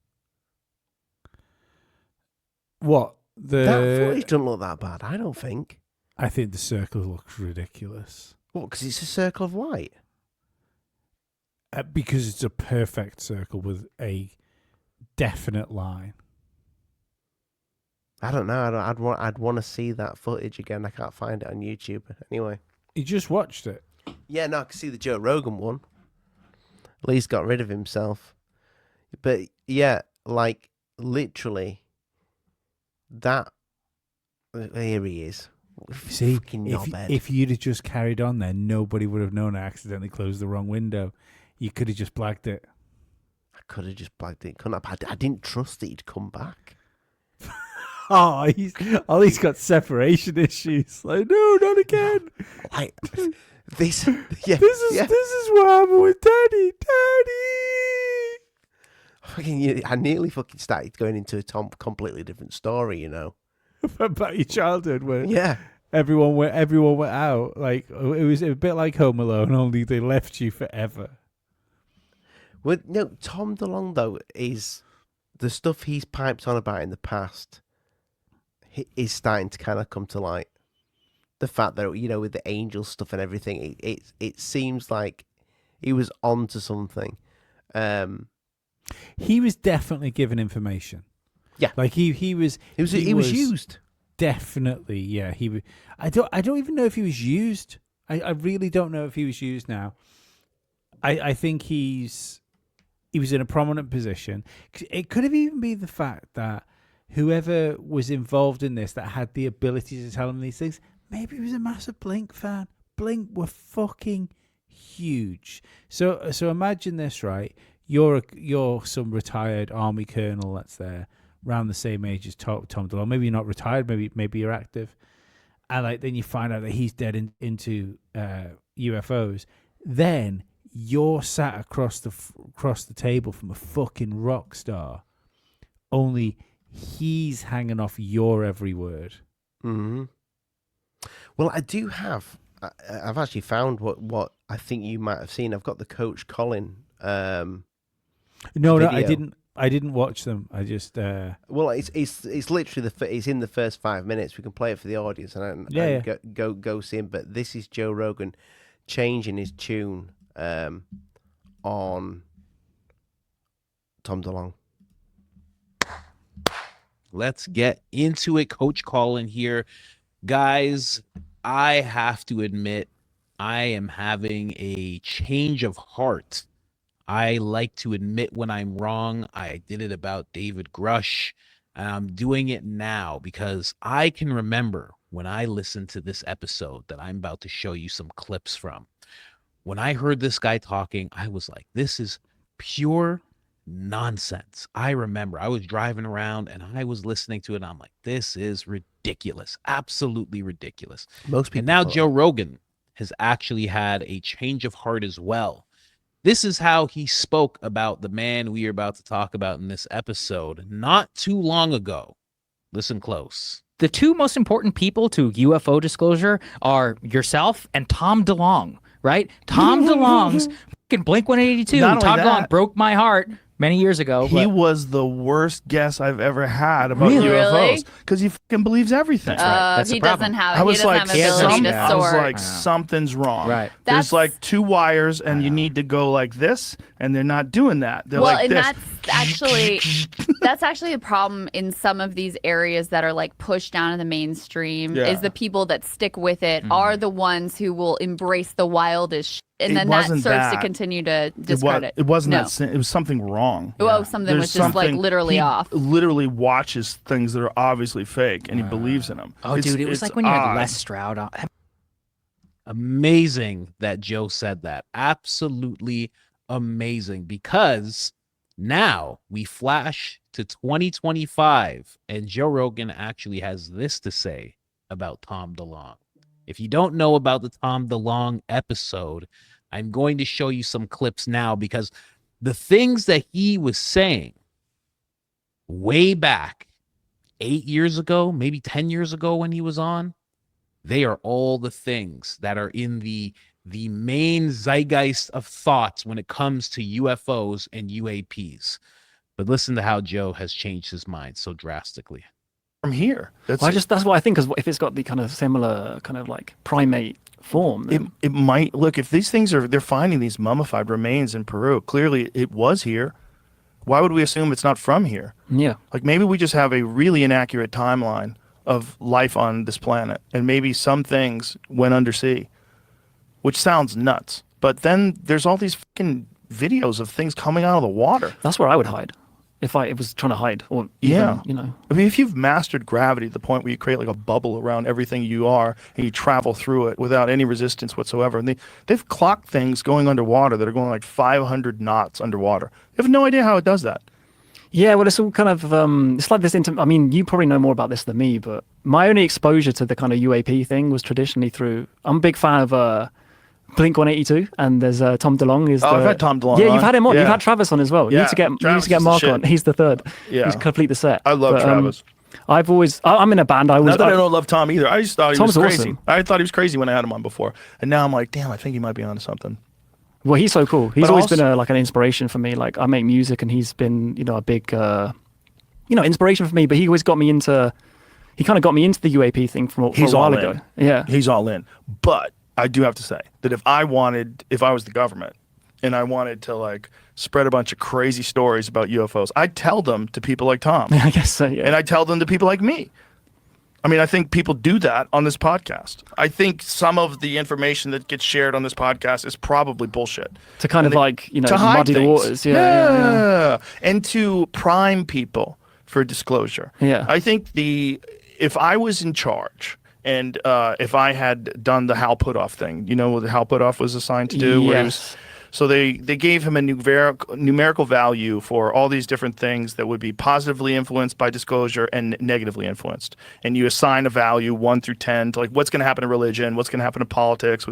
What That footage doesn't look that bad. I don't think. I think the circle looks ridiculous. What? Because it's a circle of light. Because it's a perfect circle with a definite line. I don't know. I'd want to see that footage again. I can't find it on YouTube. Anyway. You just watched it. Yeah, no, I can see the Joe Rogan one. Lee's got rid of himself. But yeah, like literally, that. Here he is. See, Fucking knobhead. if you'd have just carried on there, nobody would have known I accidentally closed the wrong window. You could have just blagged it. I could have just blagged it. Couldn't I? I didn't trust that he'd come back. Oh, Ollie's got separation issues. Like, no, not again. Like this. Yeah. This is what happened with Daddy. I nearly fucking started going into a completely different story. You know. About your childhood, where Yeah. everyone went out. Like it was a bit like Home Alone, only they left you forever. Well, no, Tom DeLonge though is the stuff he's piped on about in the past. Is starting to kind of come to light. The fact that with the angel stuff and everything, it seems like he was onto something. He was definitely given information. Yeah, like he was used. Definitely, yeah. I don't even know if he was used. I really don't know if he was used now. I think he was in a prominent position. It could have even been the fact that whoever was involved in this that had the ability to tell him these things, maybe he was a massive Blink fan. Blink were fucking huge. So imagine this, right? You're some retired army colonel that's there, around the same age as Tom DeLonge. Maybe you're not retired. Maybe you're active, and then you find out that he's dead into UFOs. Then you're sat across the table from a fucking rock star, only he's hanging off your every word. Mm-hmm. Well, I do have. I've actually found what I think you might have seen. I've got the Coach Colin. No, video. I didn't watch them. I just. Well, it's literally it's in the first 5 minutes. We can play it for the audience and go see him. But this is Joe Rogan changing his tune on Tom DeLonge. Let's get into it. Coach Colin here. Guys, I have to admit, I am having a change of heart. I like to admit when I'm wrong. I did it about David Grush, and I'm doing it now because I can remember when I listened to this episode that I'm about to show you some clips from. When I heard this guy talking, I was like, this is pure nonsense. I remember I was driving around and I was listening to it and I'm like, this is ridiculous. Absolutely ridiculous. Most people. And now Joe Rogan has actually had a change of heart as well. This is how he spoke about the man we are about to talk about in this episode not too long ago. Listen close. The two most important people to UFO disclosure are yourself and Tom DeLonge, right? Tom DeLonge's fucking Blink-182. Not only Tom DeLonge that, broke my heart many years ago. He but- was the worst guess I've ever had about Really? UFOs because he fucking believes everything. That's right. That's He the problem. doesn't have. I was he doesn't like, have ability to I was sort. like, something's wrong. Right. There's That's- like two wires, and you need to go like this, and they're not doing that. They're Well, like and this. that's actually a problem in some of these areas that are like pushed down in the mainstream. Yeah. Is the people that stick with it are the ones who will embrace the wildest shit, and It then that wasn't serves to that. continue to discredit. It wasn't No. that. It was something wrong. Oh, something There's was just like something- literally he off. Literally watches things that are obviously fake, and he believes in them. Oh, It's- dude, it was it's like when you had odd. Les Stroud on. Amazing that Joe said that. Absolutely amazing, because now we flash to 2025 and Joe Rogan actually has this to say about Tom DeLonge. If you don't know about the Tom DeLonge episode, I'm going to show you some clips now, because the things that he was saying way back 8 years ago, maybe 10 years ago when he was on, they are all the things that are in the main zeitgeist of thoughts when it comes to UFOs and UAPs. But listen to how Joe has changed his mind so drastically. From here, That's what I think. Because if it's got the kind of similar kind of like primate form, it might look. If these things they're finding these mummified remains in Peru. Clearly, it was here. Why would we assume it's not from here? Yeah. Like maybe we just have a really inaccurate timeline of life on this planet, and maybe some things went undersea, which sounds nuts. But then there's all these fucking videos of things coming out of the water. That's where I would hide if I was trying to hide. Or even, you know. I mean, if you've mastered gravity to the point where you create like a bubble around everything you are, and you travel through it without any resistance whatsoever, and they've clocked things going underwater that are going like 500 knots underwater. You have no idea how it does that. Yeah, well, it's all kind of, it's like this, I mean, you probably know more about this than me, but my only exposure to the kind of UAP thing was traditionally through, I'm a big fan of Blink-182, and there's Tom DeLonge. I've had Tom DeLonge Yeah, on. you've had him on. Yeah. You've had Travis on as well. You Yeah, need to get, Travis is the Mark shit. on. He's the third. Yeah. He's complete the set. I love Travis. I'm in a band. Not that I don't love Tom either. I just thought he Tom's was crazy. awesome. I thought he was crazy when I had him on before. And now I'm like, damn, I think he might be onto something. Well, he's so cool. He's But always also- been like an inspiration for me. Like I make music, and he's been, a big, inspiration for me. But he always got me into. He kind of got me into the UAP thing for a He's while all ago. in. Yeah, He's all in. But I do have to say that if I was the government and I wanted to like spread a bunch of crazy stories about UFOs, I'd tell them to people like Tom. I guess so, yeah. And I'd tell them to people like me. I mean, I think people do that on this podcast. I think some of the information that gets shared on this podcast is probably bullshit. To kind And of like, to hide muddy the things. waters. Yeah. And to prime people for disclosure. Yeah. I think if I was in charge and if I had done the Hal Puthoff thing, you know what the Hal Puthoff was assigned to do? Where he was, so they gave him a numerical value for all these different things that would be positively influenced by disclosure and negatively influenced. And you assign a value 1 through 10 to like what's going to happen in religion, what's going to happen in politics.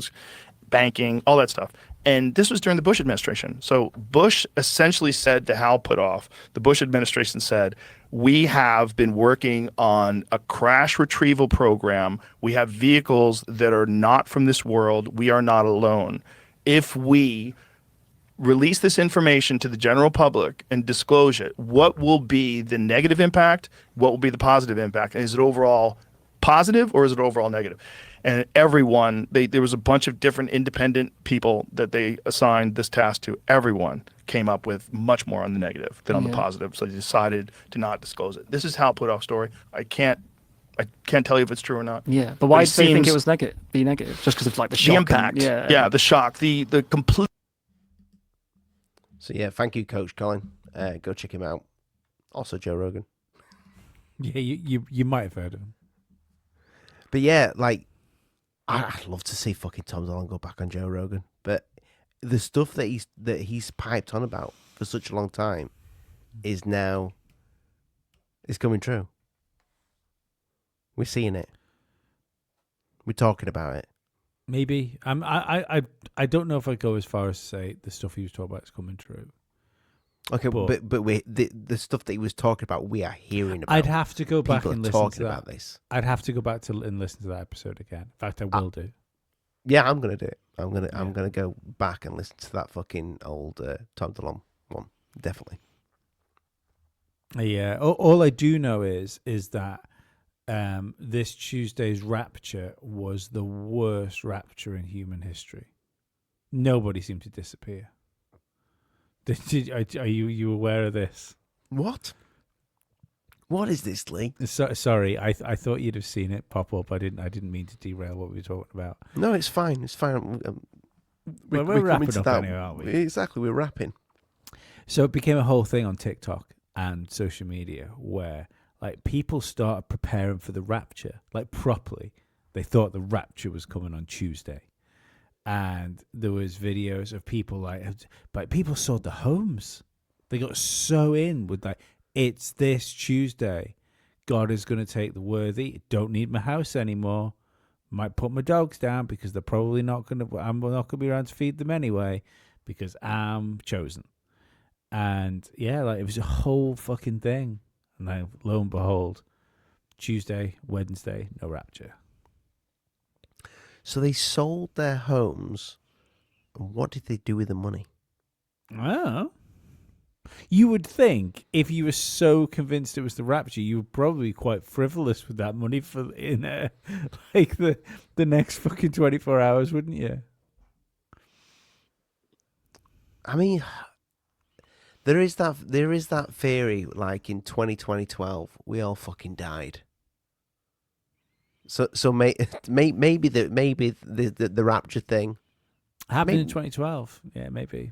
banking, all that stuff. And this was during the Bush administration. So Bush essentially said to Hal Puthoff, the Bush administration said, we have been working on a crash retrieval program. We have vehicles that are not from this world. We are not alone. If we release this information to the general public and disclose it, what will be the negative impact? What will be the positive impact? And is it overall positive or is it overall negative? And everyone, there was a bunch of different independent people that they assigned this task to. Everyone came up with much more on the negative than on the positive. So they decided to not disclose it. This is Hal Puthoff's story. I can't tell you if it's true or not. Yeah, but why did they think it was negative? Be negative just because of like the shock. The impact. The shock. The complete. So yeah, thank you, Coach Colin. Go check him out. Also, Joe Rogan. Yeah, you might have heard of him. But yeah, like, I'd love to see fucking Tom DeLonge go back on Joe Rogan. But the stuff that he's piped on about for such a long time is coming true. We're seeing it. We're talking about it. Maybe. I don't know if I'd go as far as to say the stuff he was talking about is coming true. Okay, but the stuff that he was talking about, we are hearing about. I'd have to go back and listen to that. About this. I'd have to go back and listen to that episode again. In fact, I will do. Yeah, I'm gonna do it. I'm gonna go back and listen to that fucking old Tom DeLonge one. Definitely. Yeah. All I do know is that this Tuesday's rapture was the worst rapture in human history. Nobody seemed to disappear. Are you aware of this? What? What is this, Lee? Sorry, I thought you'd have seen it pop up. I didn't mean to derail what we were talking about. No, it's fine. It's fine. We're wrapping up anyway, aren't we? Exactly, we're wrapping. So it became a whole thing on TikTok and social media where like people started preparing for the rapture, like properly. They thought the rapture was coming on Tuesday. And there was videos of people like people sold their homes. They got so in with like, it's this Tuesday. God is going to take the worthy. Don't need my house anymore. Might put my dogs down because they're probably not going to. I'm not going to be around to feed them anyway because I'm chosen. And yeah, like it was a whole fucking thing. And then lo and behold, Tuesday, Wednesday, no rapture. So they sold their homes, and what did they do with the money? Oh. You would think if you were so convinced it was the rapture, you would probably be quite frivolous with that money for like the next fucking 24 hours, wouldn't you? I mean, there is that theory, like in 2012, we all fucking died. So maybe the rapture thing happened in 2012. Yeah, maybe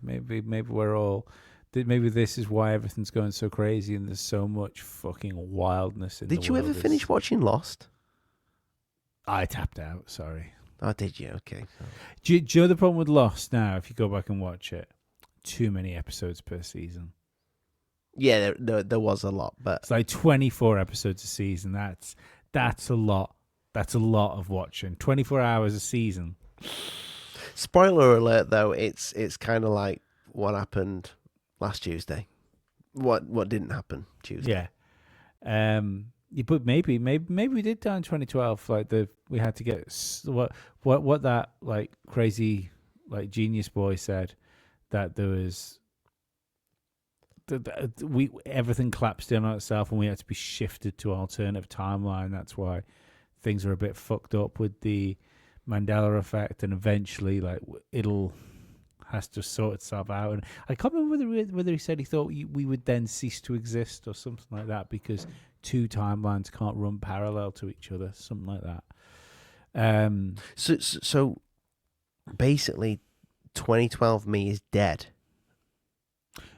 we're all. Maybe this is why everything's going so crazy and there's so much fucking wildness in the world. Did you ever finish watching Lost? I tapped out. Sorry. Oh, did you? Okay. Do you know the problem with Lost now? If you go back and watch it, too many episodes per season. Yeah, there was a lot, but it's like 24 episodes a season. That's a lot. That's a lot of watching. 24 hours a season. Spoiler alert, though. It's kind of like what happened last Tuesday. What didn't happen Tuesday? Yeah. But maybe we did die in 2012. Like we had to get what that like crazy like genius boy said that there was. Everything collapsed in on itself and we had to be shifted to an alternative timeline. That's why things are a bit fucked up with the Mandela effect, and eventually like it'll has to sort itself out. And I can't remember whether he said he thought we would then cease to exist or something like that because two timelines can't run parallel to each other, something like that. So basically 2012 me is dead.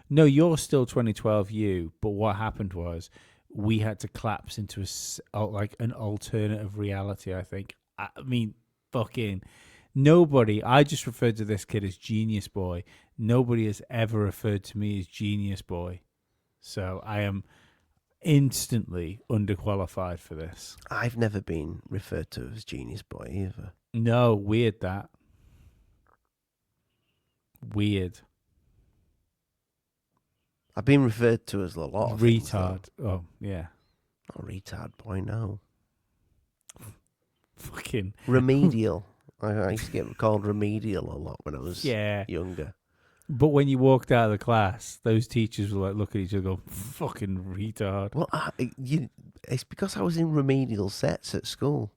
No, you're still 2012 you, but what happened was we had to collapse into like an alternative reality, I think. I mean, fucking nobody, I just referred to this kid as Genius Boy. Nobody has ever referred to me as Genius Boy. So I am instantly underqualified for this. I've never been referred to as Genius Boy either. No, weird that. weird. I've been referred to as a lot of things, retard. Oh, yeah. Not a retard boy, no. Fucking remedial. I used to get called remedial a lot when I was younger. But when you walked out of the class, those teachers were like, look at each other and go, fucking retard. Well, it's because I was in remedial sets at school.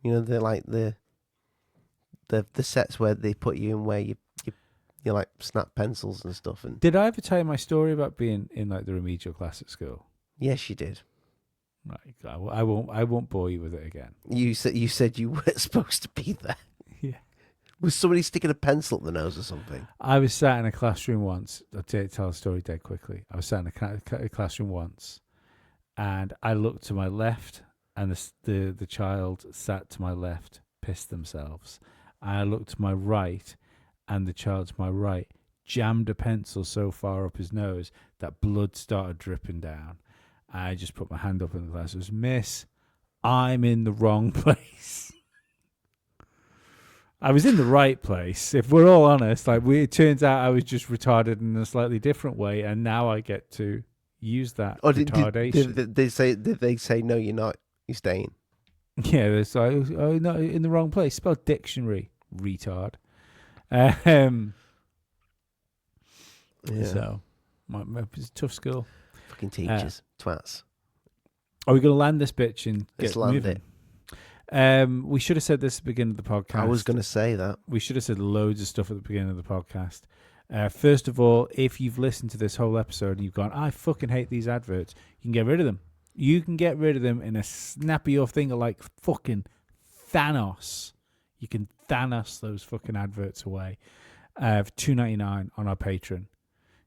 You know, they're like the sets where they put you in where you like snap pencils and stuff. And did I ever tell you my story about being in like the remedial class at school? Yes, you did. Right, I won't bore you with it again. You said you weren't supposed to be there. Yeah. Was somebody sticking a pencil up the nose or something? I was sat in a classroom once. I'll tell a story dead quickly. I was sat in a classroom once, and I looked to my left, and the child sat to my left pissed themselves. I looked to my right, and the child to my right jammed a pencil so far up his nose that blood started dripping down. I just put my hand up in the class. It was, Miss, I'm in the wrong place. I was in the right place. If we're all honest, it turns out I was just retarded in a slightly different way, and now I get to use that retardation. Did they say no? You're not. You're staying. Yeah, it's like, oh no, in the wrong place. Spell dictionary, retard. Yeah. So, it's a tough school. Fucking teachers, twats. Are we going to land this bitch and Let's get land moving? it. We should have said this at the beginning of the podcast. I was going to say that. We should have said loads of stuff at the beginning of the podcast. First of all, if you've listened to this whole episode and you've gone, I fucking hate these adverts, you can get rid of them. You can get rid of them in a snap of your finger like fucking Thanos. You can Thanos those fucking adverts away. For $2.99 on our Patreon,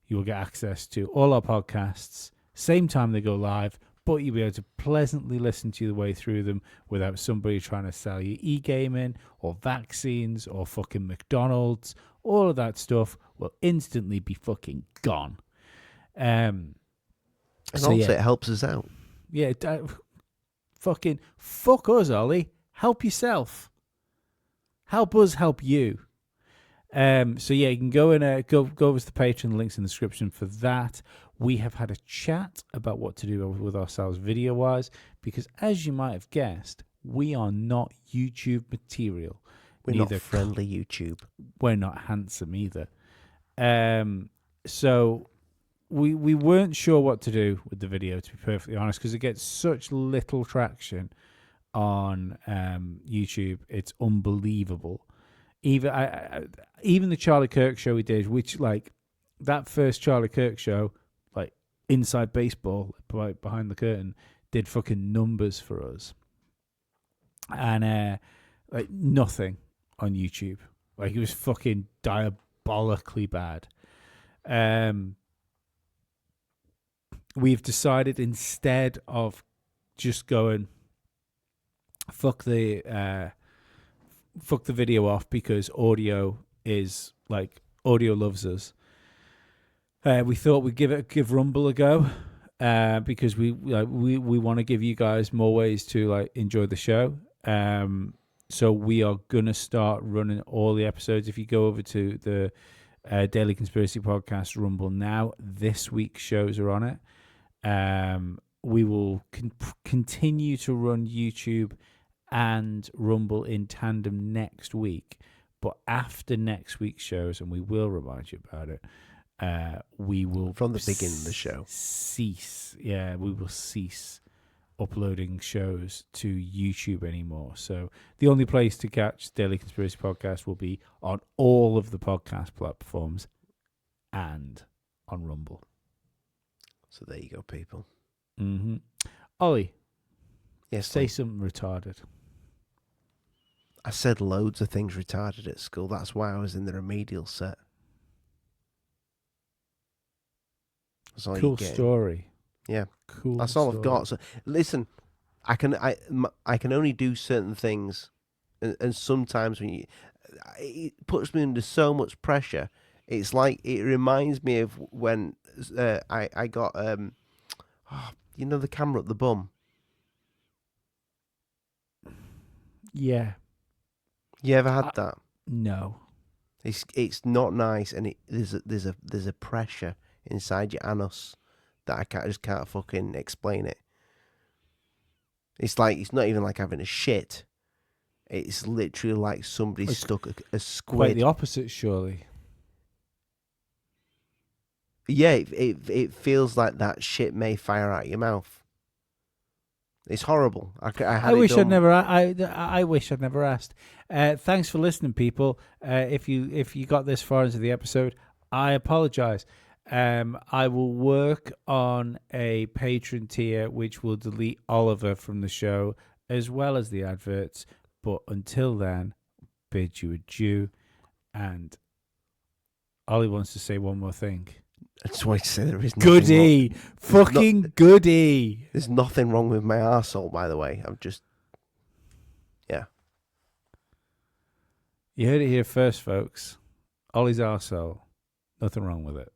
you will get access to all our podcasts, same time they go live, but you'll be able to pleasantly listen to the way through them without somebody trying to sell you e-gaming or vaccines or fucking McDonald's. All of that stuff will instantly be fucking gone. And also, it helps us out. Yeah, fucking fuck us, Ollie. Help yourself. Help us help you. So yeah, you can go and go over to the Patreon. Links in the description for that. We have had a chat about what to do with ourselves video-wise, because as you might have guessed, we are not YouTube material. We're not friendly YouTube. We're not handsome either. So we weren't sure what to do with the video, to be perfectly honest, because it gets such little traction on YouTube. It's unbelievable. Even the Charlie Kirk show we did, which like that first Charlie Kirk show, like Inside Baseball, behind the curtain, did fucking numbers for us, and like nothing on YouTube. Like it was fucking diabolically bad. We've decided instead of just going fuck the video off because audio loves us. We thought we'd give Rumble a go because we want to give you guys more ways to like enjoy the show. So we are gonna start running all the episodes. If you go over to the Daily Conspiracy Podcast Rumble now, this week's shows are on it. We will continue to run YouTube and Rumble in tandem next week, but after next week's shows, and we will remind you about it, we will from the beginning of the show we will cease uploading shows to YouTube anymore. So the only place to catch Daily Conspiracy Podcast will be on all of the podcast platforms and on Rumble. So there you go, people. Mm-hmm. Ollie, yes, say something retarded. I said loads of things retarded at school. That's why I was in the remedial set. Cool story. Yeah, cool. That's all I've got. So listen, I can only do certain things, and sometimes when it puts me under so much pressure. It's like it reminds me of when I got you know, the camera up the bum. Yeah. You ever had that? No. It's not nice, and there's a pressure inside your anus that I just can't fucking explain it. It's like it's not even like having a shit. It's literally like somebody stuck a squid. Quite the opposite, surely. Yeah, it feels like that shit may fire out your mouth. It's horrible. I wish I'd never. I wish I'd never asked. Thanks for listening, people. If you got this far into the episode, I apologize. I will work on a patron tier which will delete Oliver from the show as well as the adverts. But until then, bid you adieu. And Ollie wants to say one more thing. I just wanted to say there is goody, fucking goody. There's nothing wrong with my arsehole, by the way. I'm just, yeah. You heard it here first, folks. Ollie's arsehole, nothing wrong with it.